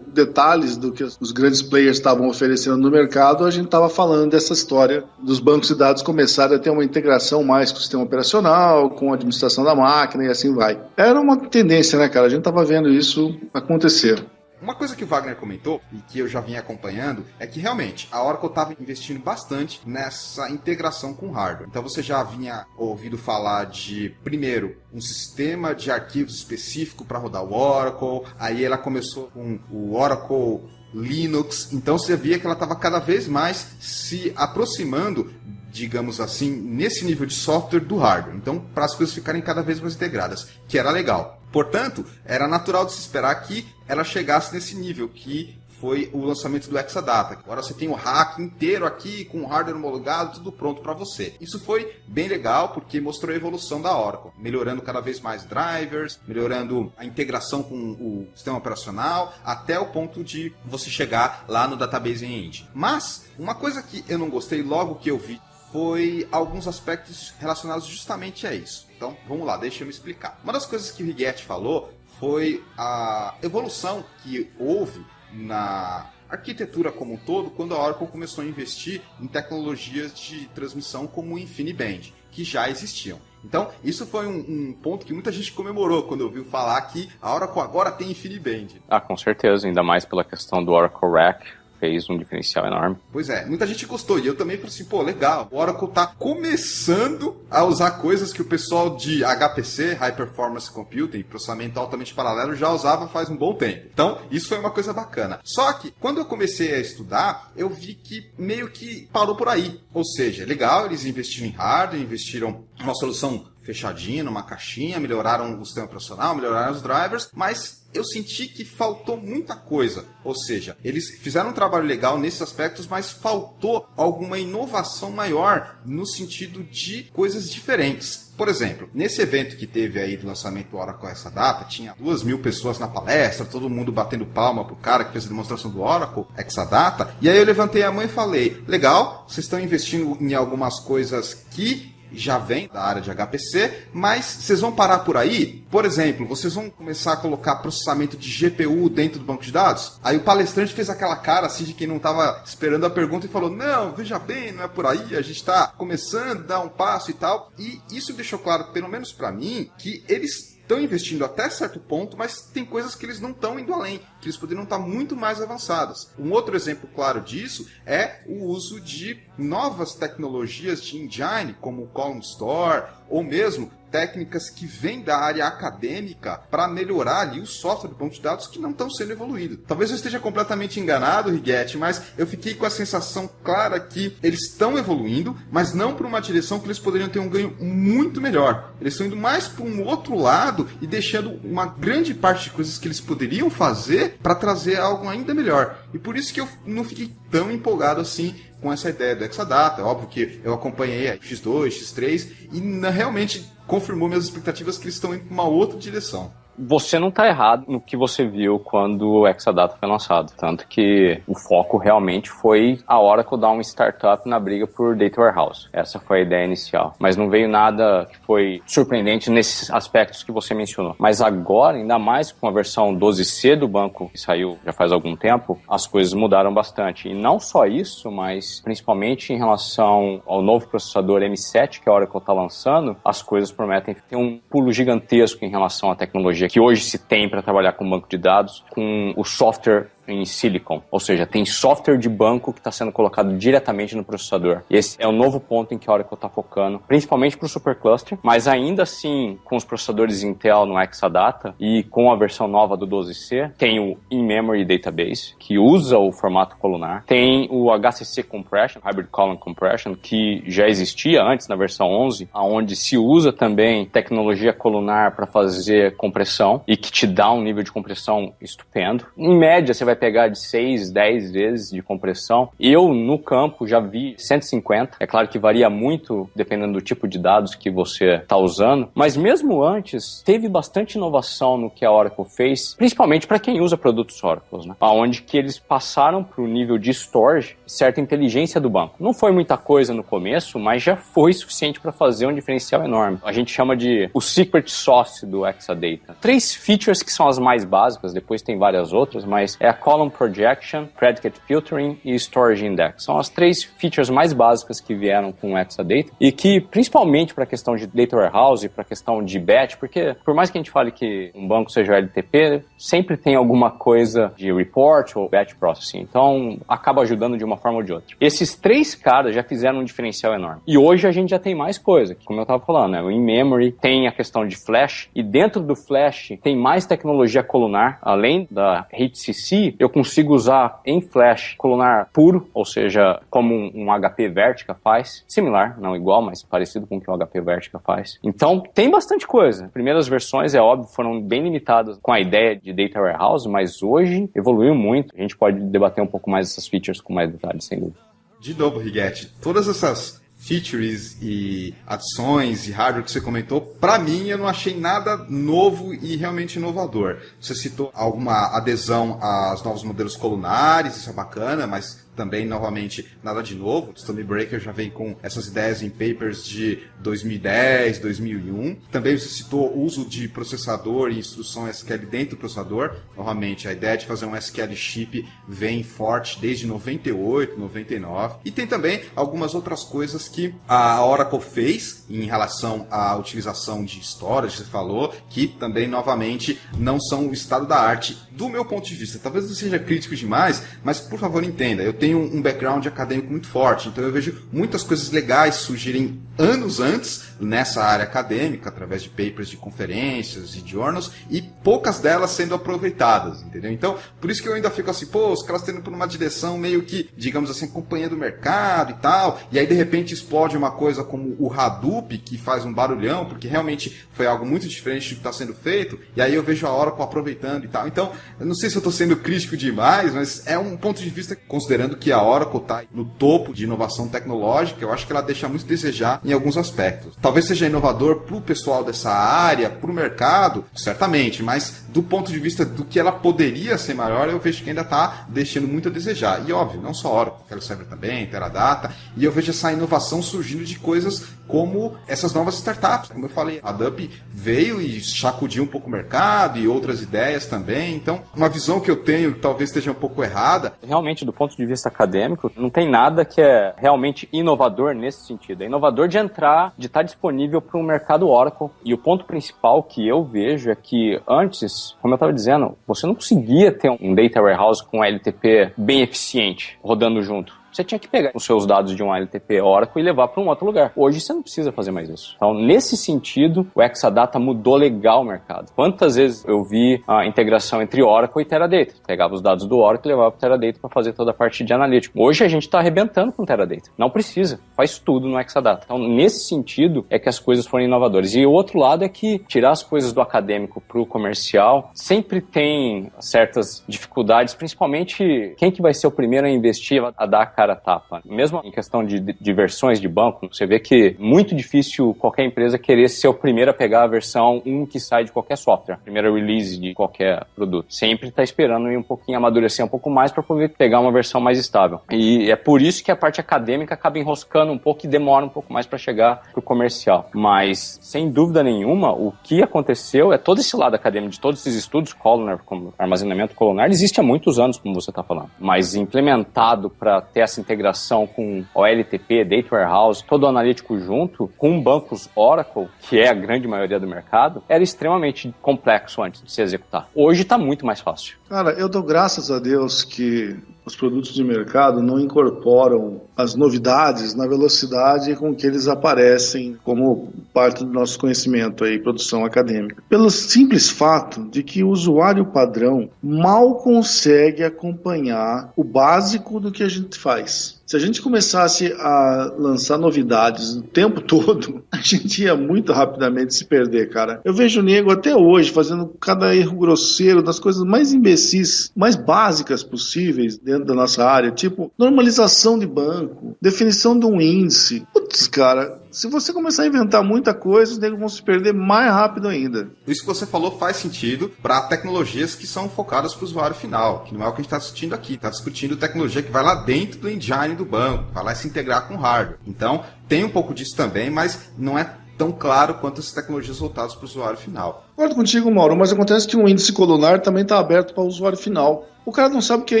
detalhes do que os grandes players estavam oferecendo no mercado, a gente estava falando dessa história dos bancos de dados começarem a ter uma integração mais com o sistema operacional, com a administração da máquina e assim vai. Era uma tendência, né, cara? A gente estava vendo isso acontecer. Uma coisa que o Wagner comentou, e que eu já vinha acompanhando, é que realmente a Oracle estava investindo bastante nessa integração com hardware. Então você já vinha ouvido falar de, primeiro, um sistema de arquivos específico para rodar o Oracle, aí ela começou com o Oracle Linux, então você via que ela estava cada vez mais se aproximando, digamos assim, nesse nível de software do hardware. Então, para as coisas ficarem cada vez mais integradas, que era legal. Portanto, era natural de se esperar que ela chegasse nesse nível, que foi o lançamento do Exadata. Agora você tem o rack inteiro aqui, com o hardware homologado, tudo pronto para você. Isso foi bem legal, porque mostrou a evolução da Oracle, melhorando cada vez mais drivers, melhorando a integração com o sistema operacional, até o ponto de você chegar lá no Database Engine. Mas, uma coisa que eu não gostei logo que eu vi foi alguns aspectos relacionados justamente a isso. Então, vamos lá, deixa eu me explicar. Uma das coisas que o Righetti falou foi a evolução que houve na arquitetura como um todo quando a Oracle começou a investir em tecnologias de transmissão como o InfiniBand, que já existiam. Então, isso foi um ponto que muita gente comemorou quando ouviu falar que a Oracle agora tem InfiniBand. Com certeza, ainda mais pela questão do Oracle Rack. Fez um diferencial enorme. Pois é, muita gente gostou. E eu também falei assim, pô, legal. O Oracle tá começando a usar coisas que o pessoal de HPC, High Performance Computing, processamento altamente paralelo, já usava faz um bom tempo. Então, isso foi uma coisa bacana. Só que, quando eu comecei a estudar, eu vi que meio que parou por aí. Ou seja, legal, eles investiram em hardware, investiram em uma solução fechadinha, numa caixinha, melhoraram o sistema operacional, melhoraram os drivers, mas eu senti que faltou muita coisa. Ou seja, eles fizeram um trabalho legal nesses aspectos, mas faltou alguma inovação maior no sentido de coisas diferentes. Por exemplo, nesse evento que teve aí do lançamento do Oracle Exadata, tinha 2.000 pessoas na palestra, todo mundo batendo palma pro cara que fez a demonstração do Oracle Exadata, e aí eu levantei a mão e falei, legal, vocês estão investindo em algumas coisas que já vem da área de HPC, mas vocês vão parar por aí? Por exemplo, vocês vão começar a colocar processamento de GPU dentro do banco de dados? Aí o palestrante fez aquela cara assim de quem não estava esperando a pergunta e falou, não, veja bem, não é por aí, a gente está começando a dar um passo e tal. E isso deixou claro, pelo menos para mim, que eles estão investindo até certo ponto, mas tem coisas que eles não estão indo além, que eles poderiam estar muito mais avançadas. Um outro exemplo claro disso é o uso de novas tecnologias de engine, como o Column Store, ou mesmo técnicas que vêm da área acadêmica para melhorar ali o software do banco de dados que não estão sendo evoluídos. Talvez eu esteja completamente enganado, Righetti, mas eu fiquei com a sensação clara que eles estão evoluindo, mas não para uma direção que eles poderiam ter um ganho muito melhor. Eles estão indo mais para um outro lado e deixando uma grande parte de coisas que eles poderiam fazer para trazer algo ainda melhor. E por isso que eu não fiquei tão empolgado assim com essa ideia do Exadata. Óbvio que eu acompanhei a X2, X3 e realmente confirmou minhas expectativas que eles estão indo para uma outra direção. Você não está errado no que você viu quando o Exadata foi lançado. Tanto que o foco realmente foi a Oracle dar uma startup na briga por Data Warehouse. Essa foi a ideia inicial. Mas não veio nada que foi surpreendente nesses aspectos que você mencionou. Mas agora, ainda mais com a versão 12C do banco, que saiu já faz algum tempo, as coisas mudaram bastante. E não só isso, mas principalmente em relação ao novo processador M7 que a Oracle está lançando, as coisas prometem ter um pulo gigantesco em relação à tecnologia que hoje se tem para trabalhar com banco de dados, com o software em silicon, ou seja, tem software de banco que está sendo colocado diretamente no processador. Esse é o novo ponto em que a Oracle está focando, principalmente para o supercluster, mas ainda assim, com os processadores Intel no Exadata e com a versão nova do 12C, tem o In-Memory Database, que usa o formato colunar, tem o HCC Compression, Hybrid Column Compression, que já existia antes na versão 11, onde se usa também tecnologia colunar para fazer compressão e que te dá um nível de compressão estupendo. Em média, você vai pegar de 6, 10 vezes de compressão. Eu, no campo, já vi 150. É claro que varia muito dependendo do tipo de dados que você está usando, mas mesmo antes, teve bastante inovação no que a Oracle fez, principalmente para quem usa produtos Oracle, né? Onde que eles passaram para o nível de storage certa inteligência do banco. Não foi muita coisa no começo, mas já foi suficiente para fazer um diferencial enorme. A gente chama de o secret sauce do Exadata. 3 features que são as mais básicas, depois tem várias outras, mas é a Column Projection, Predicate Filtering e Storage Index. São as 3 features mais básicas que vieram com o Exadata e que, principalmente para a questão de Data Warehouse e para a questão de batch, porque por mais que a gente fale que um banco seja LTP, sempre tem alguma coisa de report ou batch processing. Então, acaba ajudando de uma forma ou de outra. Esses 3 caras já fizeram um diferencial enorme. E hoje a gente já tem mais coisa, como eu estava falando, né? O in-memory, tem a questão de flash, e dentro do flash tem mais tecnologia colunar, além da HCC, eu consigo usar em flash colunar puro, ou seja, como um HP Vertica faz, similar, não igual, mas parecido com o que o HP Vertica faz. Então, tem bastante coisa. As primeiras versões, é óbvio, foram bem limitadas com a ideia de Data Warehouse, mas hoje evoluiu muito. A gente pode debater um pouco mais essas features com mais detalhes, sem dúvida. De novo, Righetti, todas essas features e adições e hardware que você comentou, para mim eu não achei nada novo e realmente inovador. Você citou alguma adesão aos novos modelos colunares, isso é bacana, mas também, novamente, nada de novo. O Stoneybreaker já vem com essas ideias em papers de 2010, 2001. Também você citou o uso de processador e instrução SQL dentro do processador. Novamente, a ideia de fazer um SQL chip vem forte desde 98, 99. E tem também algumas outras coisas que a Oracle fez em relação à utilização de storage, você falou, que também, novamente, não são o estado da arte do meu ponto de vista. Talvez não seja crítico demais, mas, por favor, entenda. Eu tenho um background acadêmico muito forte, então eu vejo muitas coisas legais surgirem anos antes nessa área acadêmica, através de papers de conferências e journals, e poucas delas sendo aproveitadas, entendeu? Então, por isso que eu ainda fico assim, os caras tendo por uma direção meio que, digamos assim, acompanhando o mercado e tal, e aí de repente explode uma coisa como o Hadoop, que faz um barulhão, porque realmente foi algo muito diferente do que está sendo feito, e aí eu vejo a Oracle aproveitando e tal. Então, eu não sei se eu estou sendo crítico demais, mas é um ponto de vista, considerando que a Oracle está no topo de inovação tecnológica, eu acho que ela deixa muito a desejar em alguns aspectos. Talvez seja inovador para o pessoal dessa área, para o mercado, certamente, mas do ponto de vista do que ela poderia ser maior, eu vejo que ainda está deixando muito a desejar. E óbvio, não só a Oracle, Kelly Server também, Teradata, e eu vejo essa inovação surgindo de coisas como essas novas startups. Como eu falei, a Hadoop veio e sacudiu um pouco o mercado e outras ideias também. Então, uma visão que eu tenho talvez esteja um pouco errada. Realmente, do ponto de vista acadêmico, não tem nada que é realmente inovador nesse sentido. É inovador de entrar, de estar disponível para o mercado Oracle. E o ponto principal que eu vejo é que antes, como eu estava dizendo, você não conseguia ter um data warehouse com LTP bem eficiente, rodando junto. Você tinha que pegar os seus dados de um LTP Oracle e levar para um outro lugar. Hoje você não precisa fazer mais isso. Então, nesse sentido, o Exadata mudou legal o mercado. Quantas vezes eu vi a integração entre Oracle e Teradata? Pegava os dados do Oracle e levava para o Teradata para fazer toda a parte de analítico. Hoje a gente está arrebentando com o Teradata. Não precisa. Faz tudo no Exadata. Então, nesse sentido, é que as coisas foram inovadoras. E o outro lado é que tirar as coisas do acadêmico para o comercial sempre tem certas dificuldades, principalmente quem que vai ser o primeiro a investir, a dar a cara a tapa. Mesmo em questão de versões de banco, você vê que é muito difícil qualquer empresa querer ser o primeiro a pegar a versão 1 que sai de qualquer software, a primeira release de qualquer produto. Sempre está esperando ir um pouquinho, amadurecer um pouco mais para poder pegar uma versão mais estável. E é por isso que a parte acadêmica acaba enroscando um pouco e demora um pouco mais para chegar para o comercial. Mas, sem dúvida nenhuma, o que aconteceu é todo esse lado acadêmico, de todos esses estudos, columnar, como armazenamento colunar, existe há muitos anos, como você está falando. Mas implementado para ter essa integração com OLTP, Data Warehouse, todo o analítico junto, com bancos Oracle, que é a grande maioria do mercado, era extremamente complexo antes de se executar. Hoje está muito mais fácil. Cara, eu dou graças a Deus que os produtos de mercado não incorporam as novidades na velocidade com que eles aparecem como parte do nosso conhecimento aí, produção acadêmica. Pelo simples fato de que o usuário padrão mal consegue acompanhar o básico do que a gente faz. Se a gente começasse a lançar novidades o tempo todo, a gente ia muito rapidamente se perder, cara. Eu vejo o nego até hoje fazendo cada erro grosseiro das coisas mais imbecis, mais básicas possíveis dentro da nossa área, tipo normalização de banco, definição de um índice. Putz, cara, se você começar a inventar muita coisa, os negros vão se perder mais rápido ainda. Isso que você falou faz sentido para tecnologias que são focadas para o usuário final, que não é o que a gente está discutindo aqui. Está discutindo tecnologia que vai lá dentro do engine do banco, vai lá se integrar com o hardware. Então, tem um pouco disso também, mas não é tão claro quanto as tecnologias voltadas para o usuário final. Concordo contigo, Mauro, mas acontece que um índice colunar também está aberto para o usuário final. O cara não sabe o que é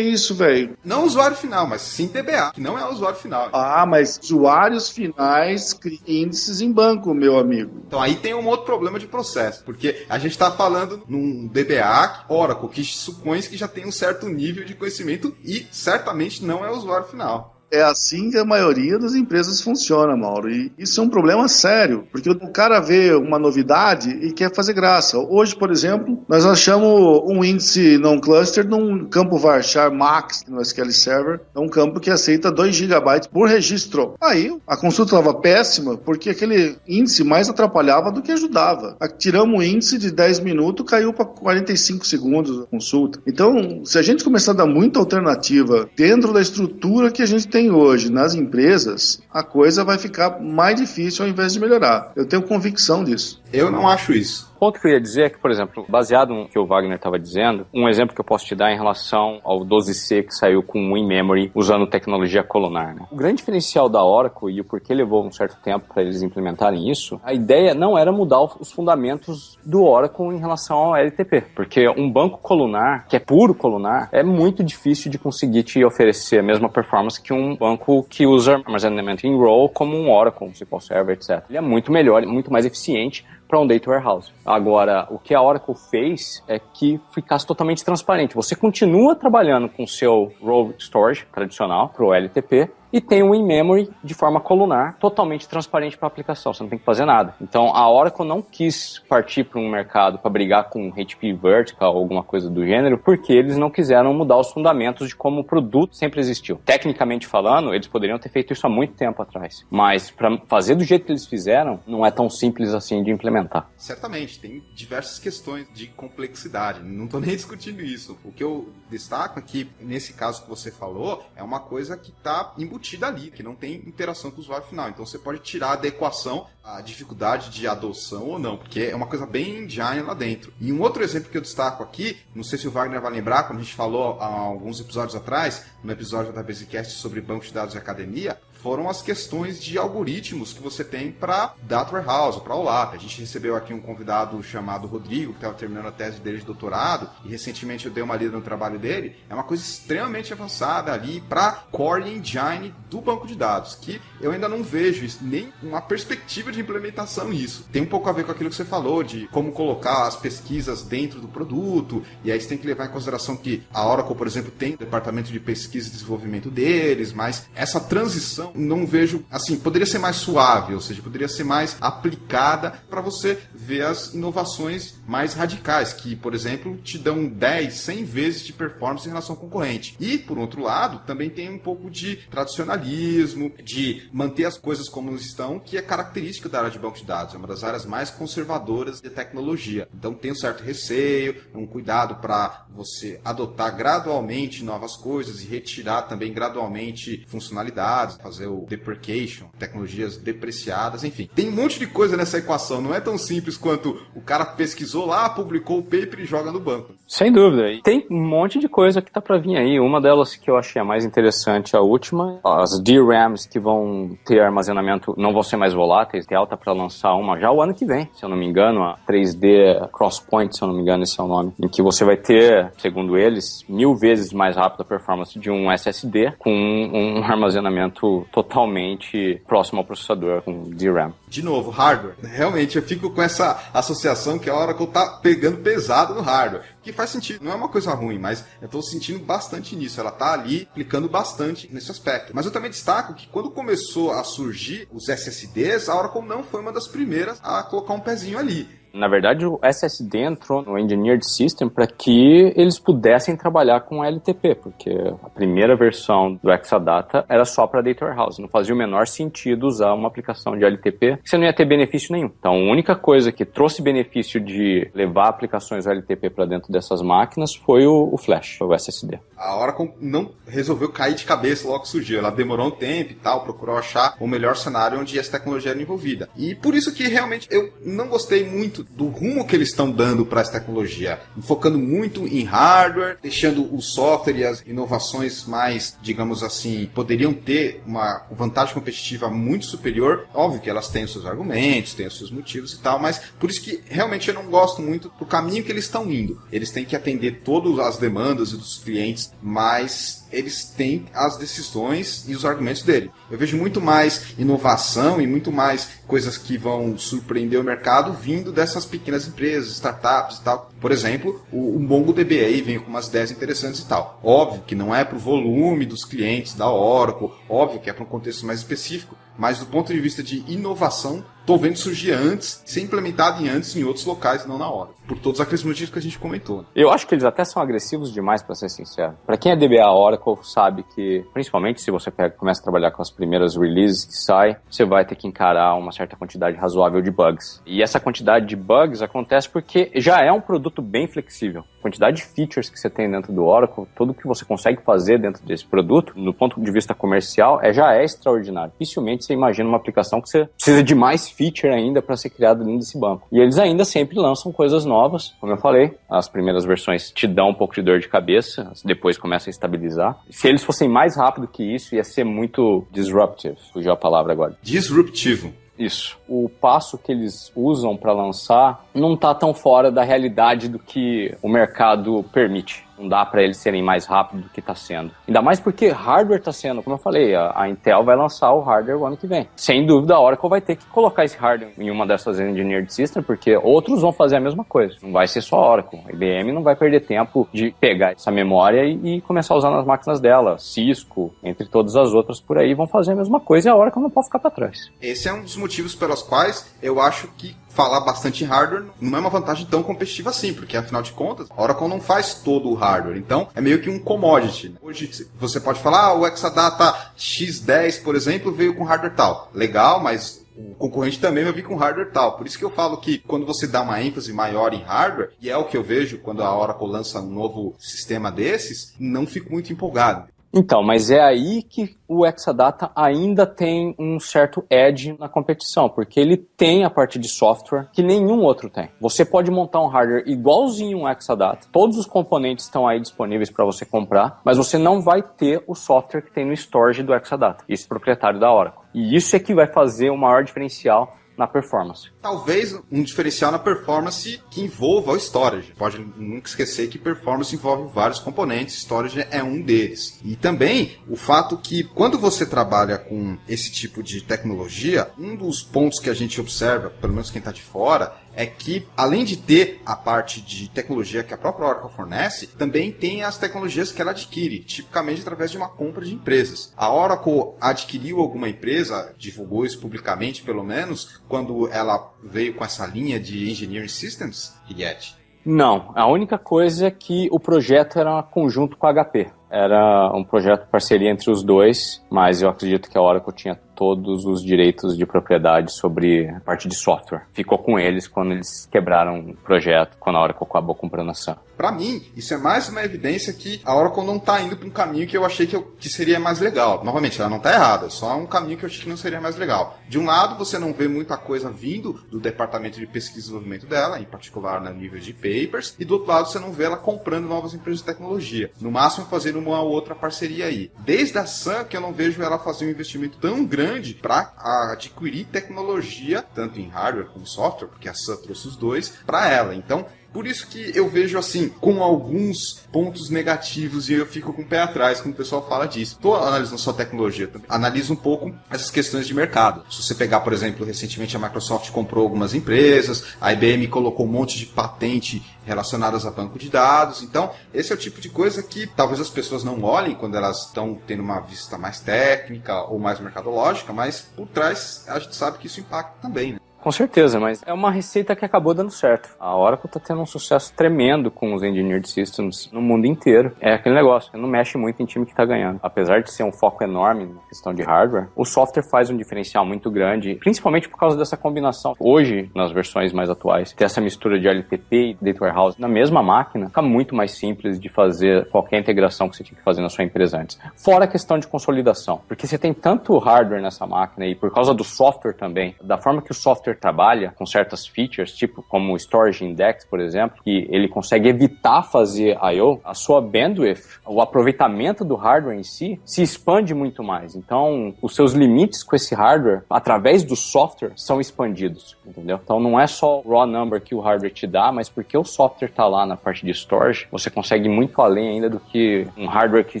isso, velho. Não usuário final, mas sim DBA, que não é o usuário final. Ah, mas usuários finais criam índices em banco, meu amigo. Então aí tem um outro problema de processo, porque a gente está falando num DBA Oracle, que supõe que já tem um certo nível de conhecimento e certamente não é o usuário final. É assim que a maioria das empresas funciona, Mauro. E isso é um problema sério, porque o cara vê uma novidade e quer fazer graça. Hoje, por exemplo, nós achamos um índice non-clustered num campo varchar max no SQL Server. É um campo que aceita 2 GB por registro. Aí, a consulta estava péssima, porque aquele índice mais atrapalhava do que ajudava. Tiramos o índice de 10 minutos, caiu para 45 segundos a consulta. Então, se a gente começar a dar muita alternativa dentro da estrutura que a gente tem hoje nas empresas, a coisa vai ficar mais difícil ao invés de melhorar. Eu tenho convicção disso. Eu não acho isso. ponto que eu ia dizer é que, por exemplo, baseado no que o Wagner estava dizendo, um exemplo que eu posso te dar em relação ao 12C que saiu com o in-memory usando tecnologia colunar, né? O grande diferencial da Oracle e o porquê levou um certo tempo para eles implementarem isso, a ideia não era mudar os fundamentos do Oracle em relação ao LTP, porque um banco colunar, que é puro colunar, é muito difícil de conseguir te oferecer a mesma performance que um banco que usa armazenamento em row como um Oracle, um SQL Server, etc. Ele é muito melhor, muito mais eficiente para um data warehouse. Agora, o que a Oracle fez é que ficasse totalmente transparente. Você continua trabalhando com o seu row storage tradicional para o LTP e tem um in-memory de forma colunar, totalmente transparente para a aplicação. Você não tem que fazer nada. Então, a Oracle não quis partir para um mercado para brigar com HP Vertical ou alguma coisa do gênero, porque eles não quiseram mudar os fundamentos de como o produto sempre existiu. Tecnicamente falando, eles poderiam ter feito isso há muito tempo atrás. Mas, para fazer do jeito que eles fizeram, não é tão simples assim de implementar. Certamente, tem diversas questões de complexidade. Não estou nem discutindo isso. O que eu destaco aqui, nesse caso que você falou, é uma coisa que está embutida ali, que não tem interação com o usuário final. Então você pode tirar da equação a dificuldade de adoção ou não, porque é uma coisa bem engine lá dentro. E um outro exemplo que eu destaco aqui, não sei se o Wagner vai lembrar, quando a gente falou há alguns episódios atrás, no episódio da BaseCast sobre banco de dados e academia, foram as questões de algoritmos que você tem para Data Warehouse, para OLAP. A gente recebeu aqui um convidado chamado Rodrigo, que estava terminando a tese dele de doutorado, e recentemente eu dei uma lida no trabalho dele. É uma coisa extremamente avançada ali para Core Engine do banco de dados, que eu ainda não vejo nem uma perspectiva de implementação nisso. Tem um pouco a ver com aquilo que você falou, de como colocar as pesquisas dentro do produto, e aí você tem que levar em consideração que a Oracle, por exemplo, tem o departamento de pesquisa e desenvolvimento deles, mas essa transição não vejo, assim, poderia ser mais suave, ou seja, poderia ser mais aplicada para você ver as inovações mais radicais, que, por exemplo, te dão 10, 100 vezes de performance em relação ao concorrente. E, por outro lado, também tem um pouco de tradicionalismo, de manter as coisas como estão, que é característica da área de banco de dados, é uma das áreas mais conservadoras de tecnologia. Então tem um certo receio, um cuidado para você adotar gradualmente novas coisas e retirar também gradualmente funcionalidades, fazer o deprecation, tecnologias depreciadas, enfim. Tem um monte de coisa nessa equação, não é tão simples quanto o cara pesquisou lá, publicou o paper e joga no banco. Sem dúvida. E tem um monte de coisa que tá para vir aí. Uma delas que eu achei a mais interessante, a última, as DRAMs que vão ter armazenamento, não vão ser mais voláteis, tem alta para lançar uma já o ano que vem, se eu não me engano, a 3D Crosspoint, se eu não me engano esse é o nome, em que você vai ter, segundo eles, 1000 vezes mais rápida a performance de um SSD com um armazenamento totalmente próximo ao processador, com DRAM. De novo, hardware. Realmente, eu fico com essa associação que a Oracle tá pegando pesado no hardware. Que faz sentido, não é uma coisa ruim, mas eu estou sentindo bastante nisso. Ela está ali aplicando bastante nesse aspecto. Mas eu também destaco que quando começou a surgir os SSDs, a Oracle não foi uma das primeiras a colocar um pezinho ali. Na verdade, o SSD entrou no Engineered System para que eles pudessem trabalhar com LTP, porque a primeira versão do Exadata era só para Data Warehouse. Não fazia o menor sentido usar uma aplicação de LTP, que você não ia ter benefício nenhum. Então, a única coisa que trouxe benefício de levar aplicações LTP para dentro dessas máquinas foi o Flash, o SSD. A Oracle não resolveu cair de cabeça logo que surgiu. Ela demorou um tempo e tal, procurou achar o melhor cenário onde essa tecnologia era envolvida. E por isso que realmente eu não gostei muito do rumo que eles estão dando para essa tecnologia, focando muito em hardware, deixando o software e as inovações mais, digamos assim, poderiam ter uma vantagem competitiva muito superior. Óbvio que elas têm os seus argumentos, têm os seus motivos e tal, mas por isso que realmente eu não gosto muito do caminho que eles estão indo. Eles têm que atender todas as demandas dos clientes, mas eles têm as decisões e os argumentos dele. Eu vejo muito mais inovação e muito mais coisas que vão surpreender o mercado vindo dessas pequenas empresas, startups e tal. Por exemplo, o MongoDB aí vem com umas ideias interessantes e tal. Óbvio que não é para o volume dos clientes da Oracle, óbvio que é para um contexto mais específico, mas do ponto de vista de inovação, estou vendo surgir antes, ser implementado antes em outros locais, não na hora. Por todos aqueles motivos que a gente comentou. Né? Eu acho que eles até são agressivos demais, para ser sincero. Para quem é DBA Oracle, sabe que, principalmente se você começa a trabalhar com as primeiras releases que saem, você vai ter que encarar uma certa quantidade razoável de bugs. E essa quantidade de bugs acontece porque já é um produto bem flexível. A quantidade de features que você tem dentro do Oracle, tudo que você consegue fazer dentro desse produto, no ponto de vista comercial, já é extraordinário. Dificilmente você imagina uma aplicação que você precisa de mais feature ainda para ser criado dentro desse banco. E eles ainda sempre lançam coisas novas, como eu falei. As primeiras versões te dão um pouco de dor de cabeça, depois começa a estabilizar. Se eles fossem mais rápido que isso, ia ser muito disruptive. Fugiu a palavra agora. Disruptivo. Isso. O passo que eles usam para lançar não tá tão fora da realidade do que o mercado permite. Não dá para eles serem mais rápidos do que está sendo. Ainda mais porque hardware está sendo, como eu falei, a Intel vai lançar o hardware o ano que vem. Sem dúvida, a Oracle vai ter que colocar esse hardware em uma dessas engineered systems, porque outros vão fazer a mesma coisa. Não vai ser só a Oracle. A IBM não vai perder tempo de pegar essa memória e começar a usar nas máquinas dela. Cisco, entre todas as outras por aí, vão fazer a mesma coisa e a Oracle não pode ficar para trás. Esse é um dos motivos pelos quais eu acho que falar bastante hardware não é uma vantagem tão competitiva assim, porque afinal de contas, a Oracle não faz todo o hardware, então é meio que um commodity. Né? Hoje você pode falar, o Exadata X10, por exemplo, veio com hardware tal. Legal, mas o concorrente também vai vir com hardware tal. Por isso que eu falo que quando você dá uma ênfase maior em hardware, e é o que eu vejo quando a Oracle lança um novo sistema desses, não fico muito empolgado. Então, mas é aí que o Exadata ainda tem um certo edge na competição, porque ele tem a parte de software que nenhum outro tem. Você pode montar um hardware igualzinho um Exadata, todos os componentes estão aí disponíveis para você comprar, mas você não vai ter o software que tem no storage do Exadata, esse proprietário da Oracle. E isso é que vai fazer o maior diferencial na performance. Talvez um diferencial na performance que envolva o storage. Pode nunca esquecer que performance envolve vários componentes, storage é um deles. E também o fato que quando você trabalha com esse tipo de tecnologia, um dos pontos que a gente observa, pelo menos quem está de fora, é que, além de ter a parte de tecnologia que a própria Oracle fornece, também tem as tecnologias que ela adquire, tipicamente através de uma compra de empresas. A Oracle adquiriu alguma empresa, divulgou isso publicamente pelo menos, quando ela veio com essa linha de Engineering Systems, Rigetti? Não, a única coisa é que o projeto era conjunto com a HP. Era um projeto de parceria entre os dois, mas eu acredito que a Oracle tinha todos os direitos de propriedade sobre a parte de software. Ficou com eles quando eles quebraram o projeto, quando a Oracle acabou comprando a Sun. Para mim, isso é mais uma evidência que a Oracle não está indo para um caminho que eu achei que seria mais legal. Novamente, ela não está errada, é só um caminho que eu achei que não seria mais legal. De um lado, você não vê muita coisa vindo do departamento de pesquisa e desenvolvimento dela, em particular no nível de papers, e do outro lado, você não vê ela comprando novas empresas de tecnologia. No máximo, fazendo uma outra parceria aí. Desde a Sun, que eu não vejo ela fazer um investimento tão grande para adquirir tecnologia, tanto em hardware como em software, porque a Sun trouxe os dois, para ela. Então, por isso que eu vejo assim, com alguns pontos negativos e eu fico com o pé atrás quando o pessoal fala disso. Estou analisando só tecnologia, analiso um pouco essas questões de mercado. Se você pegar, por exemplo, recentemente a Microsoft comprou algumas empresas, a IBM colocou um monte de patente relacionadas a banco de dados. Então, esse é o tipo de coisa que talvez as pessoas não olhem quando elas estão tendo uma vista mais técnica ou mais mercadológica, mas por trás a gente sabe que isso impacta também, né? Com certeza, mas é uma receita que acabou dando certo. A Oracle está tendo um sucesso tremendo com os Engineered Systems no mundo inteiro. É aquele negócio, não mexe muito em time que está ganhando. Apesar de ser um foco enorme na questão de hardware, o software faz um diferencial muito grande, principalmente por causa dessa combinação. Hoje, nas versões mais atuais, ter essa mistura de LTP e Data Warehouse na mesma máquina, fica muito mais simples de fazer qualquer integração que você tinha que fazer na sua empresa antes. Fora a questão de consolidação, porque você tem tanto hardware nessa máquina e por causa do software também, da forma que o software trabalha com certas features, tipo como o Storage Index, por exemplo, que ele consegue evitar fazer I/O, a sua bandwidth, o aproveitamento do hardware em si, se expande muito mais. Então, os seus limites com esse hardware, através do software, são expandidos, entendeu? Então, não é só o raw number que o hardware te dá, mas porque o software está lá na parte de storage, você consegue ir muito além ainda do que um hardware que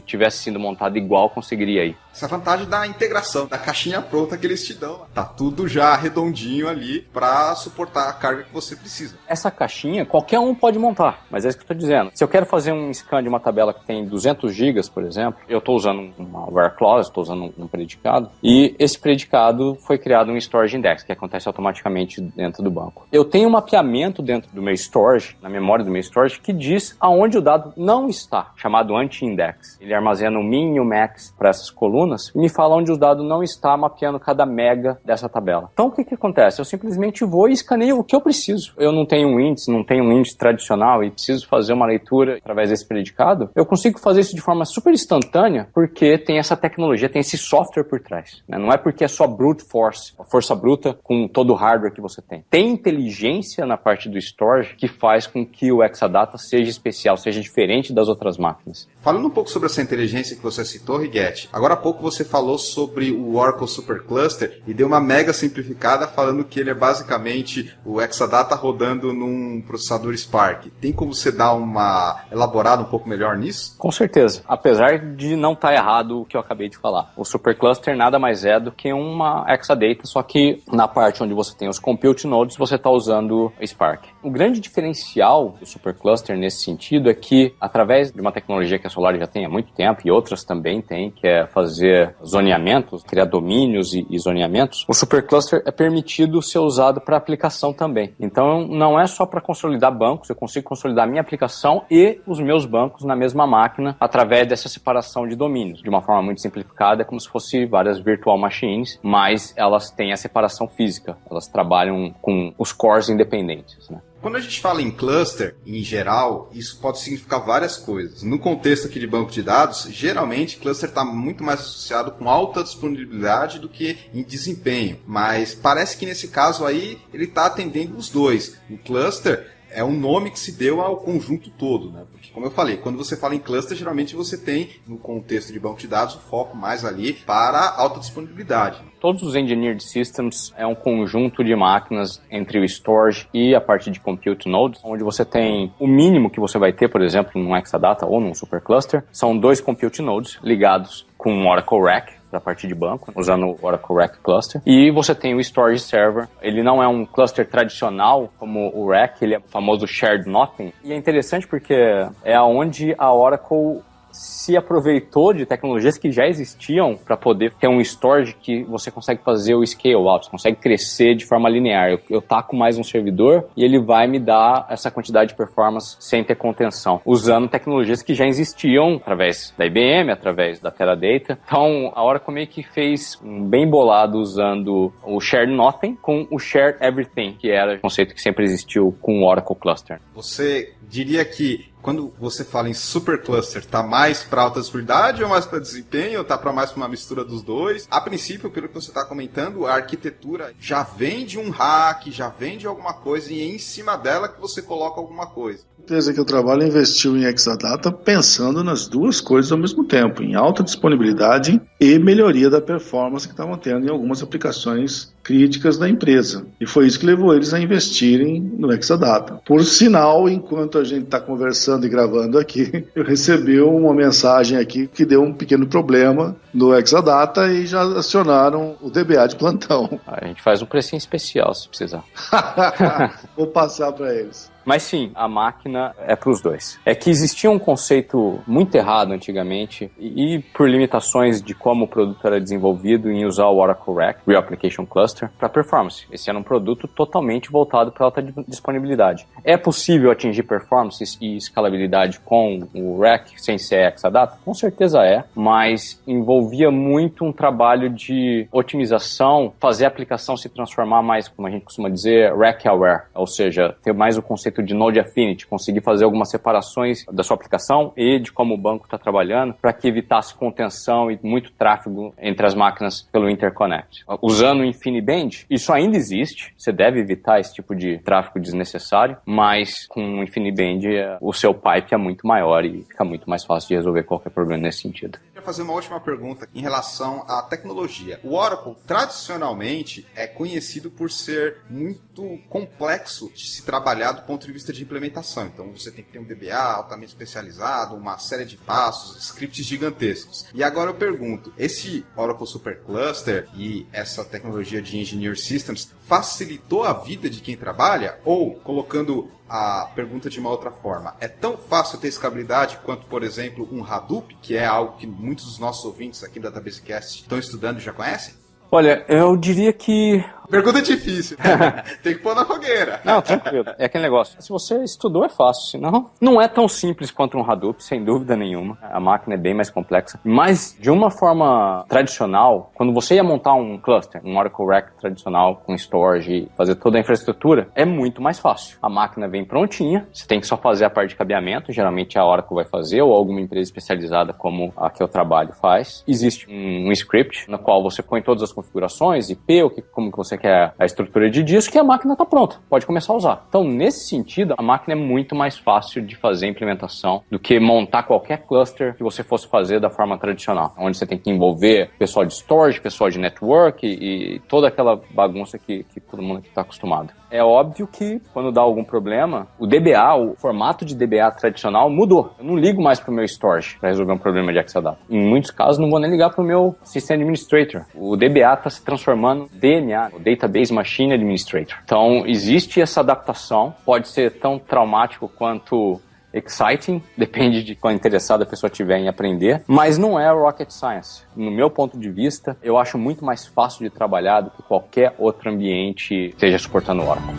tivesse sido montado igual conseguiria ir. Essa é a vantagem da integração, da caixinha pronta que eles te dão. Tá tudo já redondinho ali para suportar a carga que você precisa. Essa caixinha, qualquer um pode montar, mas é isso que eu estou dizendo. Se eu quero fazer um scan de uma tabela que tem 200 GB, por exemplo, eu estou usando uma where clause, estou usando um predicado, e esse predicado foi criado um storage index, que acontece automaticamente dentro do banco. Eu tenho um mapeamento dentro do meu storage, na memória do meu storage, que diz aonde o dado não está, chamado anti-index. Ele armazena o min e o max para essas colunas, colunas e me fala onde o dado não está, mapeando cada mega dessa tabela. Então, o que acontece? Eu simplesmente vou e escaneio o que eu preciso. Eu não tenho um índice tradicional e preciso fazer uma leitura através desse predicado. Eu consigo fazer isso de forma super instantânea porque tem essa tecnologia, tem esse software por trás, né? Não é porque é só brute force, a força bruta com todo o hardware que você tem. Tem inteligência na parte do storage que faz com que o Exadata seja especial, seja diferente das outras máquinas. Falando um pouco sobre essa inteligência que você citou, Righetti, agora há pouco você falou sobre o Oracle Supercluster e deu uma mega simplificada falando que ele é basicamente o Exadata rodando num processador Spark. Tem como você dar uma elaborada um pouco melhor nisso? Com certeza, apesar de não estar errado o que eu acabei de falar. O Supercluster nada mais é do que uma Exadata, só que na parte onde você tem os Compute Nodes, você está usando Spark. O grande diferencial do Supercluster nesse sentido é que, através de uma tecnologia que a Solari já tem há muito tempo, e outras também têm, que é fazer zoneamentos, criar domínios e zoneamentos, o Supercluster é permitido ser usado para aplicação também. Então, não é só para consolidar bancos, eu consigo consolidar a minha aplicação e os meus bancos na mesma máquina através dessa separação de domínios. De uma forma muito simplificada, é como se fosse várias virtual machines, mas elas têm a separação física. Elas trabalham com os cores independentes, né? Quando a gente fala em cluster, em geral, isso pode significar várias coisas. No contexto aqui de banco de dados, geralmente cluster está muito mais associado com alta disponibilidade do que em desempenho. Mas parece que nesse caso aí ele está atendendo os dois. O cluster é um nome que se deu ao conjunto todo, né? Porque, como eu falei, quando você fala em cluster, geralmente você tem, no contexto de banco de dados, o foco mais ali para alta disponibilidade. Todos os Engineered Systems é um conjunto de máquinas entre o storage e a parte de Compute Nodes, onde você tem o mínimo que você vai ter, por exemplo, num Exadata ou num Supercluster, são 2 Compute Nodes ligados com um Oracle Rack, da parte de banco, usando o Oracle Rack Cluster. E você tem o Storage Server. Ele não é um cluster tradicional como o Rack, ele é o famoso Shared Nothing. E é interessante porque é onde a Oracle se aproveitou de tecnologias que já existiam para poder ter um storage que você consegue fazer o scale out, você consegue crescer de forma linear. Eu taco mais um servidor e ele vai me dar essa quantidade de performance sem ter contenção, usando tecnologias que já existiam através da IBM, através da Teradata. Então, a Oracle meio que fez um bem bolado usando o Shared Nothing com o Shared Everything, que era o conceito que sempre existiu com o Oracle Cluster. Você diria que quando você fala em supercluster, está mais para alta disponibilidade ou mais para desempenho, ou está para mais para uma mistura dos dois? A princípio, pelo que você está comentando, a arquitetura já vem de um rack, já vem de alguma coisa e é em cima dela que você coloca alguma coisa. A empresa que eu trabalho investiu em Exadata pensando nas duas coisas ao mesmo tempo, em alta disponibilidade e melhoria da performance que estavam tendo em algumas aplicações críticas da empresa. E foi isso que levou eles a investirem no Exadata. Por sinal, enquanto a gente está conversando e gravando aqui, eu recebi uma mensagem aqui que deu um pequeno problema no Exadata e já acionaram o DBA de plantão. A gente faz um precinho especial se precisar. Vou passar para eles. Mas sim, a máquina é para os dois. É que existia um conceito muito errado antigamente e por limitações de como o produto era desenvolvido em usar o Oracle Rack, Real Application Cluster, para performance. Esse era um produto totalmente voltado para alta disponibilidade. É possível atingir performance e escalabilidade com o Rack sem ser Exadata? Com certeza é, mas envolvia muito um trabalho de otimização, fazer a aplicação se transformar mais, como a gente costuma dizer, Rack Aware, ou seja, ter mais o conceito de Node Affinity, conseguir fazer algumas separações da sua aplicação e de como o banco está trabalhando para que evitasse contenção e muito tráfego entre as máquinas pelo interconnect. Usando o InfiniBand, isso ainda existe, você deve evitar esse tipo de tráfego desnecessário, mas com o InfiniBand o seu pipe é muito maior e fica muito mais fácil de resolver qualquer problema nesse sentido. Eu queria fazer uma última pergunta em relação à tecnologia. O Oracle, tradicionalmente, é conhecido por ser muito complexo de se trabalhar do ponto de vista de implementação. Então você tem que ter um DBA altamente especializado, uma série de passos, scripts gigantescos. E agora eu pergunto, esse Oracle Supercluster e essa tecnologia de Engineered Systems facilitou a vida de quem trabalha? Ou, colocando a pergunta de uma outra forma, é tão fácil ter escalabilidade quanto, por exemplo, um Hadoop, que é algo que muitos dos nossos ouvintes aqui do DatabaseCast estão estudando e já conhecem? Olha, eu diria que Pergunta difícil. Tem que pôr na fogueira. Não, tranquilo. É aquele negócio. Se você estudou, é fácil. Senão, não é tão simples quanto um Hadoop, sem dúvida nenhuma. A máquina é bem mais complexa. Mas, de uma forma tradicional, quando você ia montar um cluster, um Oracle Rack tradicional, com storage, fazer toda a infraestrutura, é muito mais fácil. A máquina vem prontinha, você tem que só fazer a parte de cabeamento, geralmente a Oracle vai fazer, ou alguma empresa especializada como a que eu trabalho faz. Existe um script, no qual você põe todas as configurações, IP, como que você quer a estrutura de disco, e a máquina está pronta, pode começar a usar. Então, nesse sentido, a máquina é muito mais fácil de fazer a implementação do que montar qualquer cluster que você fosse fazer da forma tradicional, onde você tem que envolver pessoal de storage, pessoal de network e toda aquela bagunça que todo mundo está acostumado. É óbvio que, quando dá algum problema, o DBA, o formato de DBA tradicional mudou. Eu não ligo mais para o meu storage para resolver um problema de Exadata. Em muitos casos, não vou nem ligar para o meu System Administrator. O DBA está se transformando em DNA, o Database Machine Administrator. Então, existe essa adaptação. Pode ser tão traumático quanto exciting, depende de quão interessada a pessoa estiver em aprender, mas não é rocket science. No meu ponto de vista, eu acho muito mais fácil de trabalhar do que qualquer outro ambiente que esteja suportando o Oracle.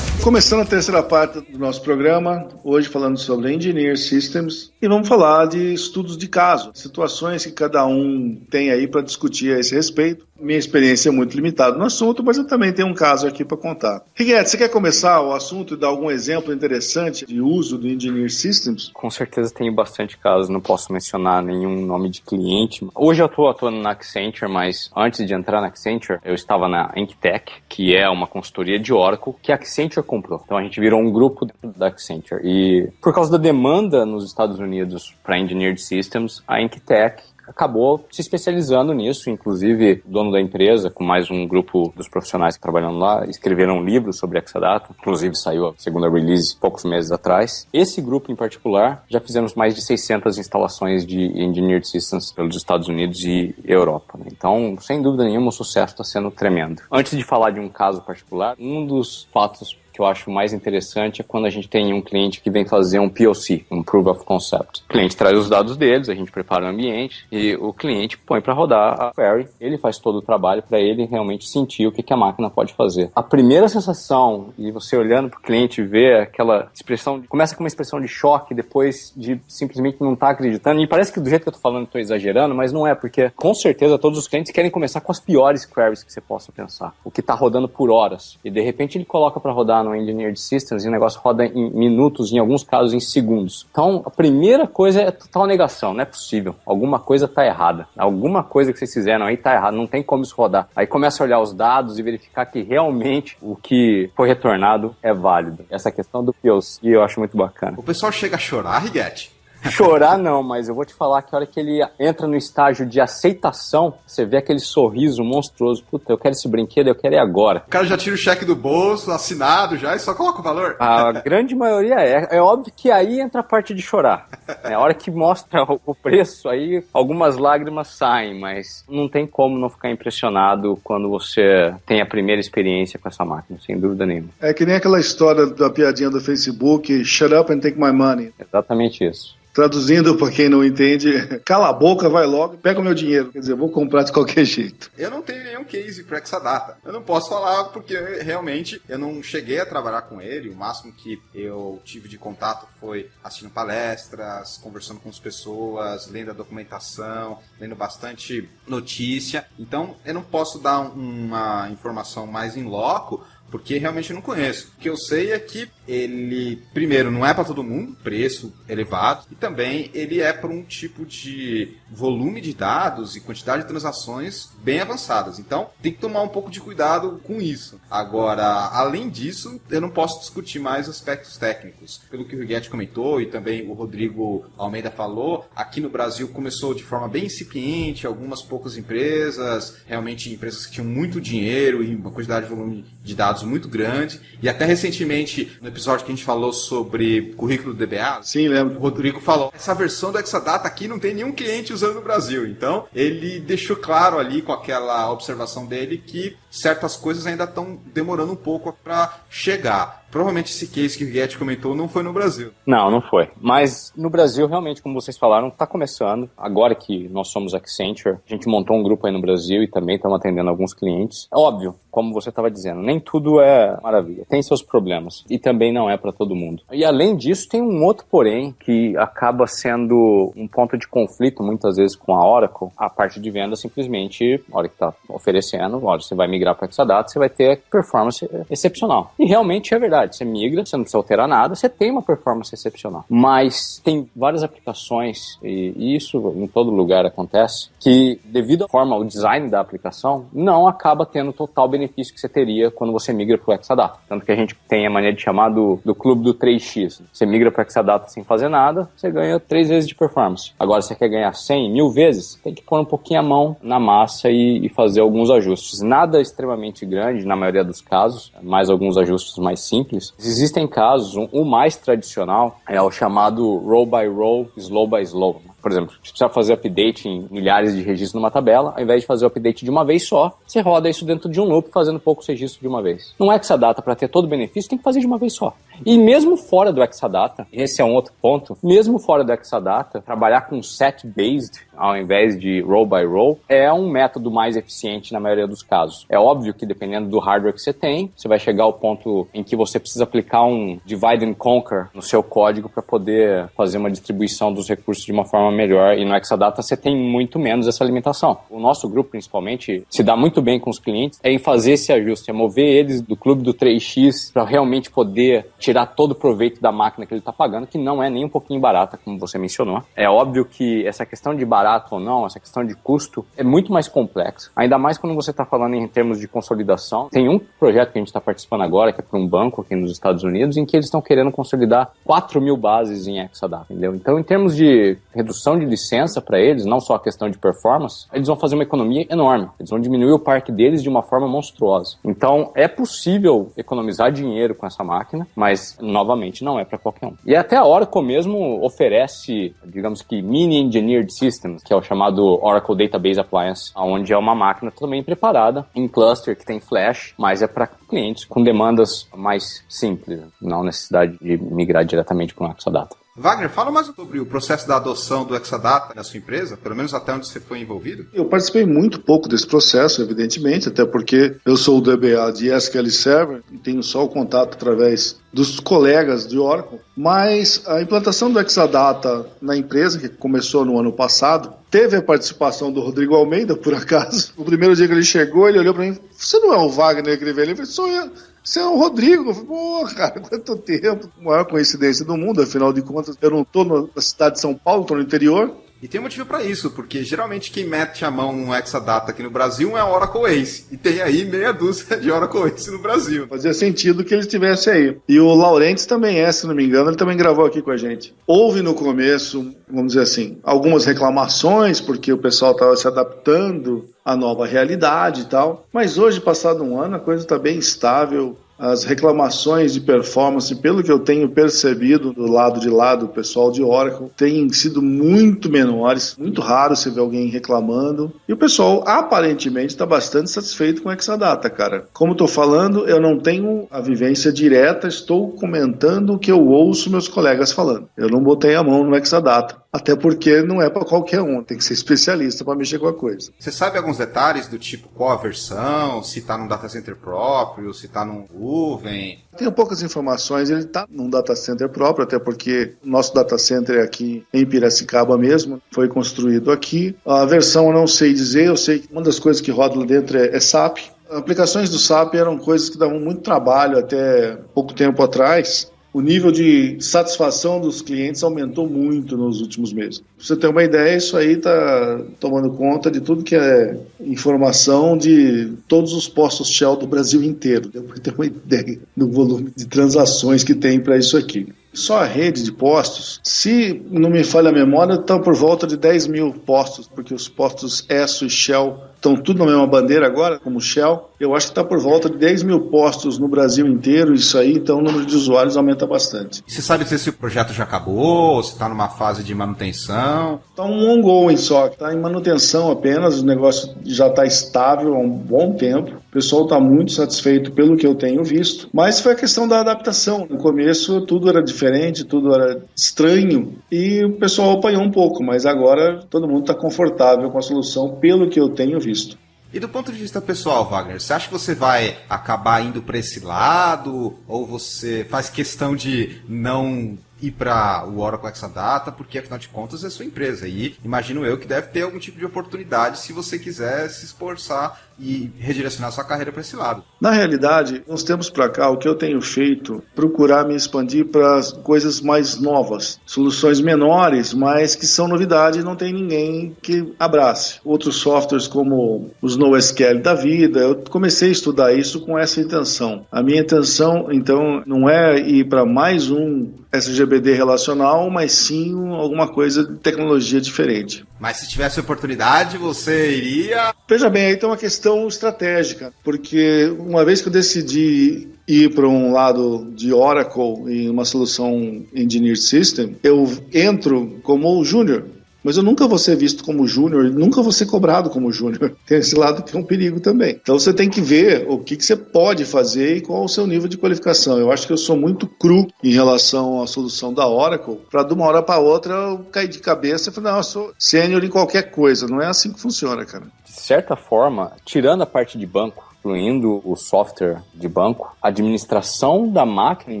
Começando a terceira parte do nosso programa, hoje falando sobre Engineer Systems, e vamos falar de estudos de caso, situações que cada um tem aí para discutir a esse respeito. Minha experiência é muito limitada no assunto, mas eu também tenho um caso aqui para contar. Riguete, você quer começar o assunto e dar algum exemplo interessante de uso do Engineer Systems? Com certeza tenho bastante casos, não posso mencionar nenhum nome de cliente. Hoje eu estou atuando na Accenture, mas antes de entrar na Accenture, eu estava na Enctech, que é uma consultoria de Oracle, que a Accenture comprou. Então a gente virou um grupo dentro da Accenture. E por causa da demanda nos Estados Unidos para Engineered Systems, a Enctech acabou se especializando nisso, inclusive o dono da empresa, com mais um grupo dos profissionais que trabalham lá, escreveram um livro sobre Exadata, inclusive saiu a segunda release poucos meses atrás. Esse grupo em particular, já fizemos mais de 600 instalações de Engineered Systems pelos Estados Unidos e Europa, né? Então, sem dúvida nenhuma, o sucesso está sendo tremendo. Antes de falar de um caso particular, um dos fatos que eu acho mais interessante é quando a gente tem um cliente que vem fazer um POC, um Proof of Concept. O cliente traz os dados deles, a gente prepara o ambiente e o cliente põe para rodar a query. Ele faz todo o trabalho para ele realmente sentir o que a máquina pode fazer. A primeira sensação, e você olhando para o cliente ver aquela expressão, começa com uma expressão de choque, depois de simplesmente não estar acreditando. E parece que do jeito que eu estou falando, estou exagerando, mas não é, porque com certeza todos os clientes querem começar com as piores queries que você possa pensar. O que está rodando por horas. E de repente ele coloca para rodar no Engineered Systems e o negócio roda em minutos, em alguns casos em segundos. Então, a primeira coisa é total negação, não é possível. Alguma coisa está errada. Alguma coisa que vocês fizeram aí está errada, não tem como isso rodar. Aí começa a olhar os dados e verificar que realmente o que foi retornado é válido. Essa questão do POC eu acho muito bacana. O pessoal chega a chorar, Riguete? Chorar não, mas eu vou te falar que a hora que ele entra no estágio de aceitação, você vê aquele sorriso monstruoso. Puta, eu quero esse brinquedo, eu quero agora. O cara já tira o cheque do bolso, assinado já, e só coloca o valor. A grande maioria é. É óbvio que aí entra a parte de chorar. É a hora que mostra o preço, aí algumas lágrimas saem, mas não tem como não ficar impressionado quando você tem a primeira experiência com essa máquina, sem dúvida nenhuma. É que nem aquela história da piadinha do Facebook, shut up and take my money. Exatamente isso. Traduzindo para quem não entende, cala a boca, vai logo, pega o meu dinheiro. Quer dizer, vou comprar de qualquer jeito. Eu não tenho nenhum case para Exadata. Eu não posso falar porque realmente eu não cheguei a trabalhar com ele. O máximo que eu tive de contato foi assistindo palestras, conversando com as pessoas, lendo a documentação, lendo bastante notícia. Então, eu não posso dar uma informação mais in loco, porque realmente eu não conheço. O que eu sei é que ele, primeiro, não é para todo mundo, preço elevado, e também ele é para um tipo de volume de dados e quantidade de transações bem avançadas. Então, tem que tomar um pouco de cuidado com isso. Agora, além disso, eu não posso discutir mais aspectos técnicos. Pelo que o Riguete comentou e também o Rodrigo Almeida falou, aqui no Brasil começou de forma bem incipiente, algumas poucas empresas, realmente empresas que tinham muito dinheiro e uma quantidade de volume de dados muito grande, e até recentemente, no episódio que a gente falou sobre currículo do DBA, sim, lembro. O Rodrigo falou, essa versão do Exadata aqui não tem nenhum cliente usando no Brasil, então ele deixou claro ali com aquela observação dele que certas coisas ainda estão demorando um pouco para chegar. Provavelmente esse case que o Guedes comentou não foi no Brasil. Não foi. Mas no Brasil, realmente, como vocês falaram, está começando. Agora que nós somos Accenture, a gente montou um grupo aí no Brasil e também estamos atendendo alguns clientes. É óbvio, como você estava dizendo, nem tudo é maravilha. Tem seus problemas. E também não é para todo mundo. E além disso, tem um outro porém que acaba sendo um ponto de conflito muitas vezes com a Oracle. A parte de venda simplesmente, a hora que está oferecendo, olha, você vai migrar para Exadata, você vai ter performance excepcional. E realmente é verdade. Você migra, você não precisa alterar nada, você tem uma performance excepcional. Mas tem várias aplicações, e isso em todo lugar acontece, que devido à forma, o design da aplicação, não acaba tendo o total benefício que você teria quando você migra para o Exadata. Tanto que a gente tem a maneira de chamar do clube do 3x. Você migra para o Exadata sem fazer nada, você ganha 3 vezes de performance. Agora, você quer ganhar 100, 1000 vezes, tem que pôr um pouquinho a mão na massa e fazer alguns ajustes. Nada extremamente grande, na maioria dos casos, mais alguns ajustes mais simples. Existem casos, o mais tradicional é o chamado row by row, slow by slow. Por exemplo, se precisa fazer update em milhares de registros numa tabela, ao invés de fazer o update de uma vez só, você roda isso dentro de um loop, fazendo poucos registros de uma vez. No Exadata, para ter todo o benefício, tem que fazer de uma vez só. E mesmo fora do Exadata, esse é um outro ponto, mesmo fora do Exadata, trabalhar com set-based, ao invés de row by row, é um método mais eficiente na maioria dos casos. É óbvio que dependendo do hardware que você tem, você vai chegar ao ponto em que você precisa aplicar um divide and conquer no seu código para poder fazer uma distribuição dos recursos de uma forma melhor, e no Exadata você tem muito menos essa limitação. O nosso grupo, principalmente, se dá muito bem com os clientes em fazer esse ajuste, é mover eles do clube do 3x para realmente poder tirar todo o proveito da máquina que ele está pagando, que não é nem um pouquinho barata, como você mencionou. É óbvio que essa questão de barato ou não, essa questão de custo, é muito mais complexa. Ainda mais quando você está falando em termos de consolidação. Tem um projeto que a gente está participando agora, que é para um banco aqui nos Estados Unidos, em que eles estão querendo consolidar 4.000 bases em Exadata, entendeu? Então, em termos de redução de licença para eles, não só a questão de performance, eles vão fazer uma economia enorme. Eles vão diminuir o parque deles de uma forma monstruosa. Então, é possível economizar dinheiro com essa máquina, mas, novamente, não é para qualquer um. E até a Oracle mesmo oferece, digamos que, mini engineered systems, que é o chamado Oracle Database Appliance, onde é uma máquina também preparada em cluster, que tem flash, mas é para clientes com demandas mais simples, não necessidade de migrar diretamente para um Exadata. Wagner, fala mais sobre o processo da adoção do Exadata na sua empresa, pelo menos até onde você foi envolvido. Eu participei muito pouco desse processo, evidentemente, até porque eu sou o DBA de SQL Server e tenho só o contato através dos colegas de Oracle, mas a implantação do Exadata na empresa, que começou no ano passado, teve a participação do Rodrigo Almeida, por acaso. O primeiro dia que ele chegou, ele olhou para mim, você não é o Wagner que ele veio? Ele falou, sou eu. Você é o Rodrigo. Eu falei, pô, cara, quanto tempo. Maior coincidência do mundo, afinal de contas, eu não estou na cidade de São Paulo, estou no interior. E tem um motivo para isso, porque geralmente quem mete a mão no Exadata aqui no Brasil é a Oracle Ace. E tem aí meia dúzia de Oracle Ace no Brasil. Fazia sentido que ele estivesse aí. E o Laurentes também é, se não me engano, ele também gravou aqui com a gente. Houve no começo, vamos dizer assim, algumas reclamações, porque o pessoal estava se adaptando à nova realidade e tal. Mas hoje, passado um ano, a coisa está bem estável. As reclamações de performance, pelo que eu tenho percebido do lado de lá do pessoal de Oracle, têm sido muito menores, muito raro você ver alguém reclamando. E o pessoal aparentemente está bastante satisfeito com o Exadata, cara. Como estou falando, eu não tenho a vivência direta, estou comentando o que eu ouço meus colegas falando. Eu não botei a mão no Exadata. Até porque não é para qualquer um, tem que ser especialista para mexer com a coisa. Você sabe alguns detalhes do tipo qual a versão, se está num data center próprio, se está num nuvem? Tenho poucas informações, ele está num data center próprio, até porque o nosso data center é aqui em Piracicaba mesmo, foi construído aqui. A versão eu não sei dizer, eu sei que uma das coisas que roda lá dentro é SAP. Aplicações do SAP eram coisas que davam muito trabalho até pouco tempo atrás. O nível de satisfação dos clientes aumentou muito nos últimos meses. Pra você ter uma ideia, isso aí está tomando conta de tudo que é informação de todos os postos Shell do Brasil inteiro. Deu para ter uma ideia do volume de transações que tem para isso aqui. Só a rede de postos, se não me falha a memória, está por volta de 10 mil postos, porque os postos Esso e Shell estão tudo na mesma bandeira agora, como Shell. Eu acho que está por volta de 10 mil postos no Brasil inteiro, isso aí, então o número de usuários aumenta bastante. E você sabe se esse projeto já acabou, se está numa fase de manutenção? Está um ongoing só, está em manutenção apenas, o negócio já está estável há um bom tempo. O pessoal está muito satisfeito pelo que eu tenho visto, mas foi a questão da adaptação. No começo tudo era diferente, tudo era estranho e o pessoal apanhou um pouco, mas agora todo mundo está confortável com a solução pelo que eu tenho visto. E do ponto de vista pessoal, Wagner, você acha que você vai acabar indo para esse lado ou você faz questão de não ir para o Oracle Exadata, porque afinal de contas é sua empresa e imagino eu que deve ter algum tipo de oportunidade se você quiser se esforçar e redirecionar sua carreira para esse lado. Na realidade, uns tempos para cá, o que eu tenho feito, procurar me expandir para coisas mais novas, soluções menores, mas que são novidade e não tem ninguém que abrace. Outros softwares como os NoSQL da vida, eu comecei a estudar isso com essa intenção. A minha intenção, então, não é ir para mais um SGBD relacional, mas sim alguma coisa de tecnologia diferente. Mas se tivesse oportunidade, você iria... Veja bem, aí tem uma questão estratégica, porque uma vez que eu decidi ir para um lado de Oracle em uma solução Engineered System, eu entro como júnior. Mas eu nunca vou ser visto como júnior, nunca vou ser cobrado como júnior. Tem esse lado que é um perigo também. Então você tem que ver o que você pode fazer e qual é o seu nível de qualificação. Eu acho que eu sou muito cru em relação à solução da Oracle, para de uma hora para outra eu cair de cabeça e falar, não, eu sou sênior em qualquer coisa. Não é assim que funciona, cara. De certa forma, tirando a parte de banco, incluindo o software de banco, a administração da máquina em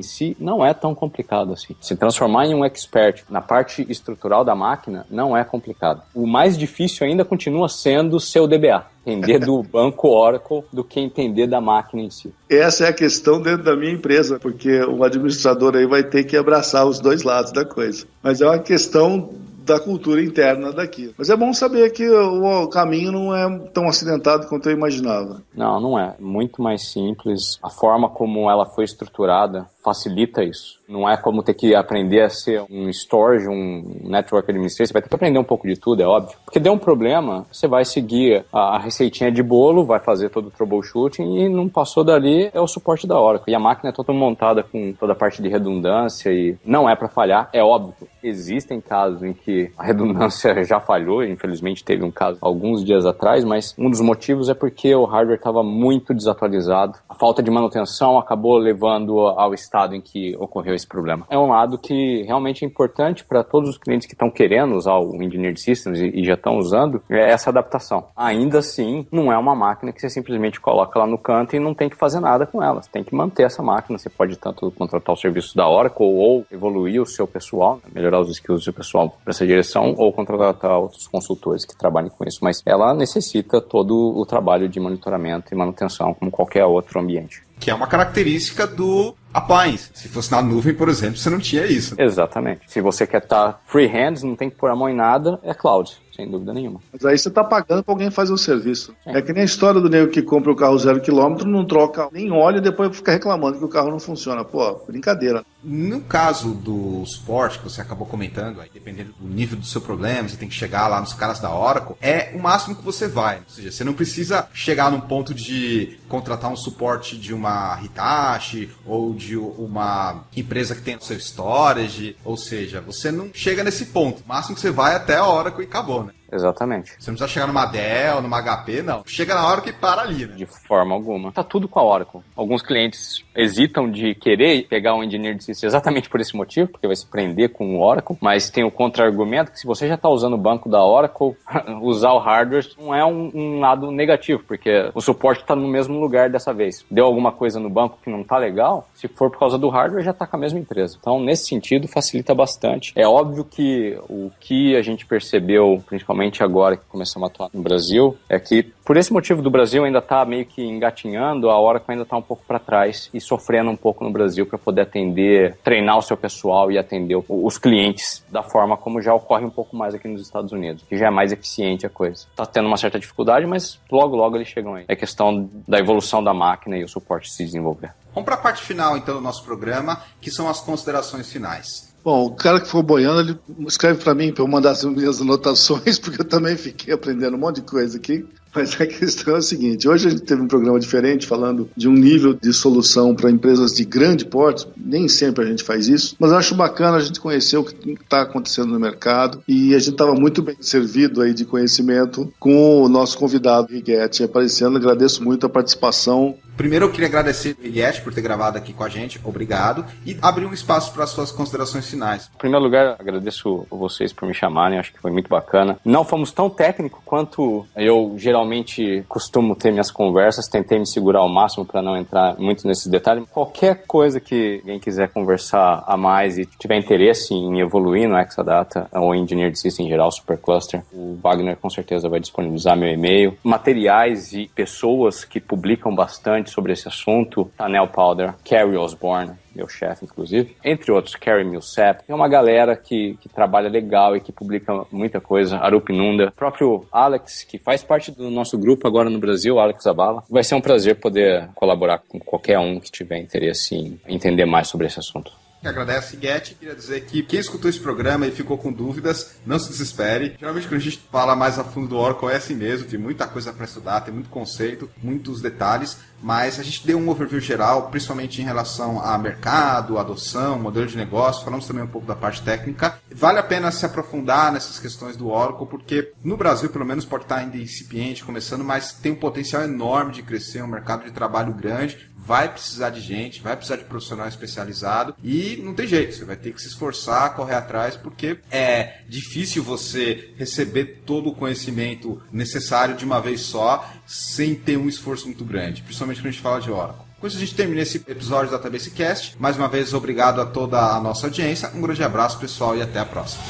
si não é tão complicado assim. Se transformar em um expert na parte estrutural da máquina não é complicado. O mais difícil ainda continua sendo o seu DBA. Entender do banco Oracle do que entender da máquina em si. Essa é a questão dentro da minha empresa, porque o administrador aí vai ter que abraçar os dois lados da coisa. Mas é uma questão da cultura interna daqui. Mas é bom saber que o caminho não é tão acidentado quanto eu imaginava. Não é. Muito mais simples. A forma como ela foi estruturada facilita isso. Não é como ter que aprender a ser um storage, um network administrator. Você vai ter que aprender um pouco de tudo, é óbvio. Porque deu um problema, você vai seguir a receitinha de bolo, vai fazer todo o troubleshooting e não passou dali, é o suporte da Oracle. E a máquina é toda montada com toda a parte de redundância e não é para falhar, é óbvio. Existem casos em que a redundância já falhou, infelizmente teve um caso alguns dias atrás, mas um dos motivos é porque o hardware estava muito desatualizado. A falta de manutenção acabou levando ao estado em que ocorreu esse problema. É um lado que realmente é importante para todos os clientes que estão querendo usar o Engineered Systems e já estão usando, é essa adaptação. Ainda assim, não é uma máquina que você simplesmente coloca lá no canto e não tem que fazer nada com ela. Você tem que manter essa máquina. Você pode tanto contratar os serviços da Oracle ou evoluir o seu pessoal, melhorar os skills do seu pessoal para essa direção ou contratar outros consultores que trabalhem com isso. Mas ela necessita todo o trabalho de monitoramento e manutenção como qualquer outro ambiente. Que é uma característica do appliance. Se fosse na nuvem, por exemplo, você não tinha isso. Exatamente. Se você quer estar freehand, não tem que pôr a mão em nada, é cloud, sem dúvida nenhuma. Mas aí você está pagando para alguém fazer o serviço. É que nem a história do nego que compra o carro 0 km, não troca nem óleo e depois fica reclamando que o carro não funciona. Pô, brincadeira. No caso do suporte que você acabou comentando, aí, dependendo do nível do seu problema, você tem que chegar lá nos caras da Oracle, é o máximo que você vai. Ou seja, você não precisa chegar num ponto de contratar um suporte de uma Hitachi ou de uma empresa que tem o seu storage. Ou seja, você não chega nesse ponto. O máximo que você vai é até a Oracle e acabou, né? Exatamente. Você não precisa chegar numa Dell, numa HP, não. Chega na hora que para ali, né? De forma alguma. Tá tudo com a Oracle. Alguns clientes hesitam de querer pegar um Engineered System exatamente por esse motivo, porque vai se prender com o Oracle, mas tem o contra-argumento que se você já está usando o banco da Oracle, usar o hardware não é um lado negativo, porque o suporte está no mesmo lugar dessa vez. Deu alguma coisa no banco que não tá legal, se for por causa do hardware, já tá com a mesma empresa. Então, nesse sentido, facilita bastante. É óbvio que o que a gente percebeu, principalmente agora que começamos a atuar no Brasil, é que por esse motivo do Brasil ainda tá meio que engatinhando, a Oracle ainda tá um pouco para trás e sofrendo um pouco no Brasil para poder atender, treinar o seu pessoal e atender os clientes da forma como já ocorre um pouco mais aqui nos Estados Unidos, que já é mais eficiente a coisa. Tá tendo uma certa dificuldade, mas logo eles chegam aí. É questão da evolução da máquina e o suporte se desenvolver. Vamos para a parte final, então, do nosso programa, que são as considerações finais. Bom, o cara que for boiando, ele escreve para mim para eu mandar as minhas anotações, porque eu também fiquei aprendendo um monte de coisa aqui. Mas a questão é a seguinte, hoje a gente teve um programa diferente falando de um nível de solução para empresas de grande porte, nem sempre a gente faz isso, mas eu acho bacana a gente conhecer o que está acontecendo no mercado e a gente estava muito bem servido aí de conhecimento com o nosso convidado Righetti aparecendo. Agradeço muito a participação. Primeiro eu queria agradecer o Righetti por ter gravado aqui com a gente, obrigado, e abrir um espaço para as suas considerações finais. Em primeiro lugar, agradeço vocês por me chamarem, acho que foi muito bacana. Não fomos tão técnicos quanto eu geralmente costumo ter minhas conversas, tentei me segurar ao máximo para não entrar muito nesses detalhes. Qualquer coisa que alguém quiser conversar a mais e tiver interesse em evoluir no Exadata ou em Engineered Systems em geral, Supercluster, o Wagner com certeza vai disponibilizar meu e-mail. Materiais e pessoas que publicam bastante sobre esse assunto, Tanel Powder, Carrie Osborne, meu chefe, inclusive, entre outros, Carrie Millsap. Tem uma galera que trabalha legal e que publica muita coisa, Arup Nunda, próprio Alex, que faz parte do nosso grupo agora no Brasil, Alex Zabala. Vai ser um prazer poder colaborar com qualquer um que tiver interesse em entender mais sobre esse assunto. Que agradece, Righetti. Queria dizer que quem escutou esse programa e ficou com dúvidas, não se desespere. Geralmente quando a gente fala mais a fundo do Oracle é assim mesmo, tem muita coisa para estudar, tem muito conceito, muitos detalhes, mas a gente deu um overview geral, principalmente em relação a mercado, adoção, modelo de negócio, falamos também um pouco da parte técnica. Vale a pena se aprofundar nessas questões do Oracle, porque no Brasil, pelo menos, pode estar ainda incipiente, começando, mas tem um potencial enorme de crescer, um mercado de trabalho grande, vai precisar de gente, vai precisar de profissional especializado e não tem jeito, você vai ter que se esforçar, correr atrás, porque é difícil você receber todo o conhecimento necessário de uma vez só, sem ter um esforço muito grande, principalmente quando a gente fala de Oracle. Com isso a gente termina esse episódio do Database Cast. Mais uma vez, obrigado a toda a nossa audiência, um grande abraço pessoal e até a próxima.